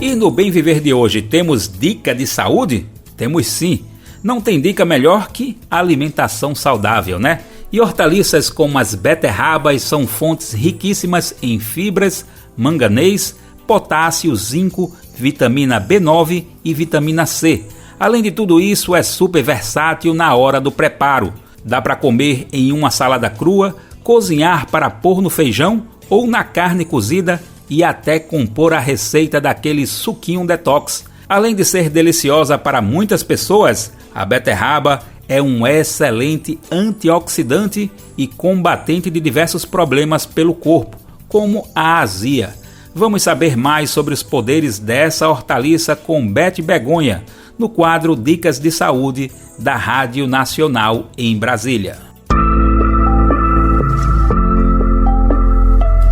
E no Bem Viver de hoje, temos dica de saúde? Temos sim. Não tem dica melhor que alimentação saudável, né? E hortaliças como as beterrabas são fontes riquíssimas em fibras, manganês, potássio, zinco, vitamina B9 e vitamina C. Além de tudo isso, é super versátil na hora do preparo. Dá para comer em uma salada crua, cozinhar para pôr no feijão ou na carne cozida e até compor a receita daquele suquinho detox. Além de ser deliciosa para muitas pessoas, a beterraba é um excelente antioxidante e combatente de diversos problemas pelo corpo, como a azia. Vamos saber mais sobre os poderes dessa hortaliça com Beth Begonha, no quadro Dicas de Saúde da Rádio Nacional em Brasília.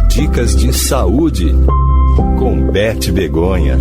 Dicas de Saúde com Beth Begonha.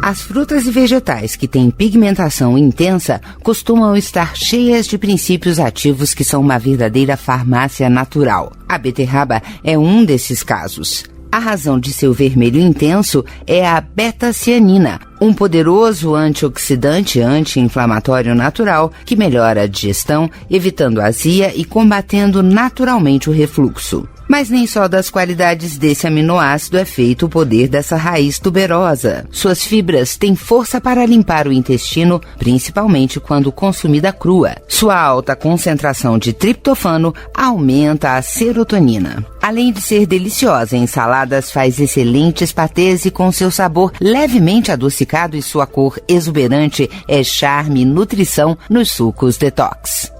As frutas e vegetais que têm pigmentação intensa costumam estar cheias de princípios ativos que são uma verdadeira farmácia natural. A beterraba é um desses casos. A razão de seu vermelho intenso é a beta-cianina, um poderoso antioxidante anti-inflamatório natural que melhora a digestão, evitando azia e combatendo naturalmente o refluxo. Mas nem só das qualidades desse aminoácido é feito o poder dessa raiz tuberosa. Suas fibras têm força para limpar o intestino, principalmente quando consumida crua. Sua alta concentração de triptofano aumenta a serotonina. Além de ser deliciosa em saladas, faz excelentes patês e com seu sabor levemente adocicado e sua cor exuberante é charme e nutrição nos sucos detox.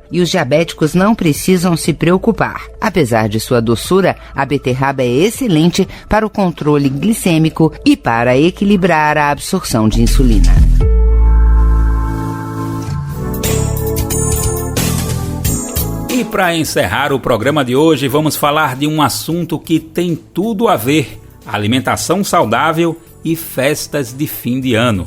E os diabéticos não precisam se preocupar. Apesar de sua doçura, a beterraba é excelente para o controle glicêmico e para equilibrar a absorção de insulina. E para encerrar o programa de hoje, vamos falar de um assunto que tem tudo a ver: alimentação saudável e festas de fim de ano.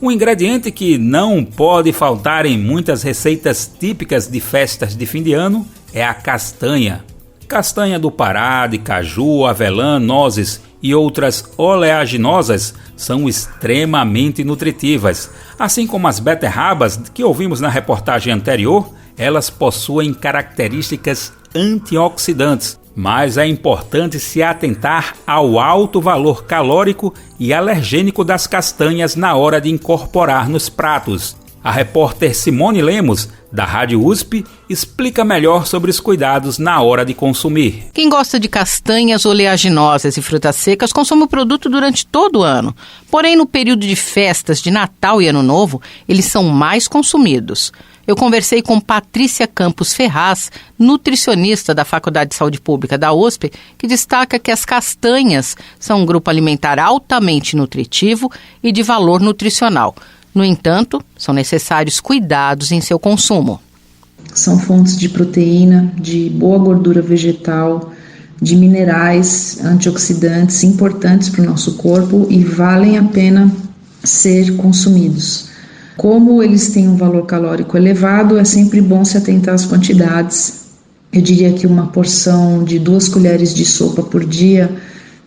Um ingrediente que não pode faltar em muitas receitas típicas de festas de fim de ano é a castanha. Castanha do Pará, de caju, avelã, nozes e outras oleaginosas são extremamente nutritivas. Assim como as beterrabas que ouvimos na reportagem anterior, elas possuem características antioxidantes. Mas é importante se atentar ao alto valor calórico e alergênico das castanhas na hora de incorporar nos pratos. A repórter Simone Lemos, da Rádio USP, explica melhor sobre os cuidados na hora de consumir. Quem gosta de castanhas oleaginosas e frutas secas consome o produto durante todo o ano. Porém, no período de festas de Natal e Ano Novo, eles são mais consumidos. Eu conversei com Patrícia Campos Ferraz, nutricionista da Faculdade de Saúde Pública da USP, que destaca que as castanhas são um grupo alimentar altamente nutritivo e de valor nutricional. No entanto, são necessários cuidados em seu consumo. São fontes de proteína, de boa gordura vegetal, de minerais, antioxidantes importantes para o nosso corpo e valem a pena ser consumidos. Como eles têm um valor calórico elevado, é sempre bom se atentar às quantidades. Eu diria que uma porção de 2 colheres de sopa por dia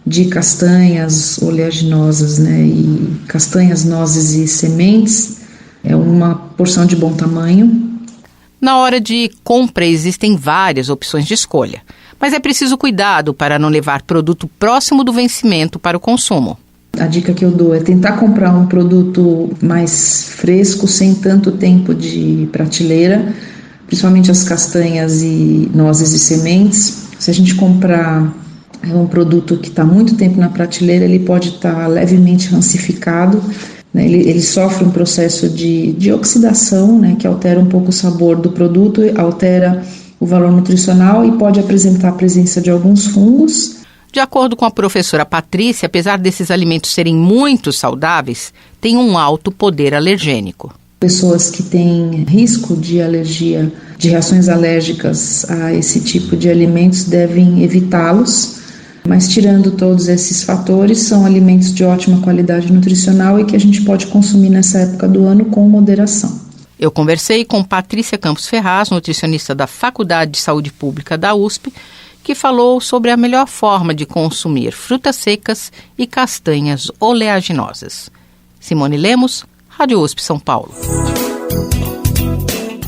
de castanhas oleaginosas, e castanhas, nozes e sementes é uma porção de bom tamanho. Na hora de compra existem várias opções de escolha, mas é preciso cuidado para não levar produto próximo do vencimento para o consumo. A dica que eu dou é tentar comprar um produto mais fresco, sem tanto tempo de prateleira, principalmente as castanhas e nozes e sementes. Se a gente comprar um produto que está muito tempo na prateleira, ele pode estar levemente rancificado, ele sofre um processo de oxidação, que altera um pouco o sabor do produto, altera o valor nutricional e pode apresentar a presença de alguns fungos. De acordo com a professora Patrícia, apesar desses alimentos serem muito saudáveis, têm um alto poder alergênico. Pessoas que têm risco de alergia, de reações alérgicas a esse tipo de alimentos devem evitá-los, mas tirando todos esses fatores, são alimentos de ótima qualidade nutricional e que a gente pode consumir nessa época do ano com moderação. Eu conversei com Patrícia Campos Ferraz, nutricionista da Faculdade de Saúde Pública da USP, que falou sobre a melhor forma de consumir frutas secas e castanhas oleaginosas. Simone Lemos, Rádio USP São Paulo.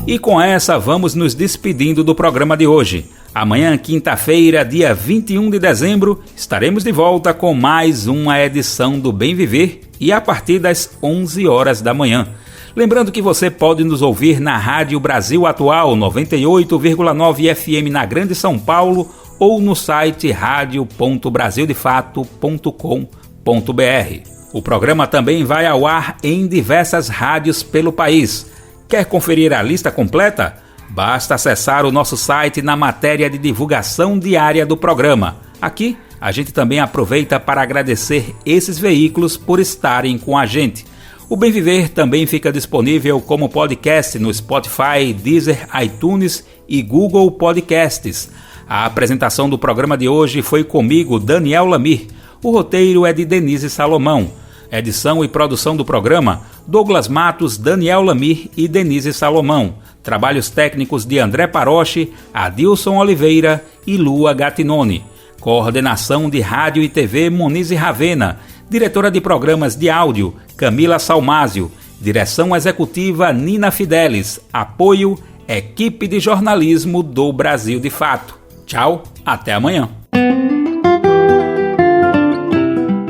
E com essa vamos nos despedindo do programa de hoje. Amanhã, quinta-feira, dia 21 de dezembro, estaremos de volta com mais uma edição do Bem Viver e a partir das 11 horas da manhã. Lembrando que você pode nos ouvir na Rádio Brasil Atual 98,9 FM na Grande São Paulo ou no site radio.brasildefato.com.br. O programa também vai ao ar em diversas rádios pelo país. Quer conferir a lista completa? Basta acessar o nosso site na matéria de divulgação diária do programa. Aqui, a gente também aproveita para agradecer esses veículos por estarem com a gente. O Bem Viver também fica disponível como podcast no Spotify, Deezer, iTunes e Google Podcasts. A apresentação do programa de hoje foi comigo, Daniel Lamir. O roteiro é de Denise Salomão. Edição e produção do programa, Douglas Matos, Daniel Lamir e Denise Salomão. Trabalhos técnicos de André Paroche, Adilson Oliveira e Lua Gattinoni. Coordenação de Rádio e TV Muniz e Ravena. Diretora de Programas de Áudio Camila Salmásio. Direção Executiva Nina Fidelis. Apoio Equipe de Jornalismo do Brasil de Fato. Tchau, até amanhã.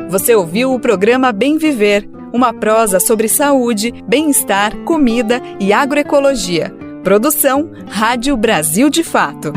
Você ouviu o programa Bem Viver, uma prosa sobre saúde, bem-estar, comida e agroecologia. Produção Rádio Brasil de Fato.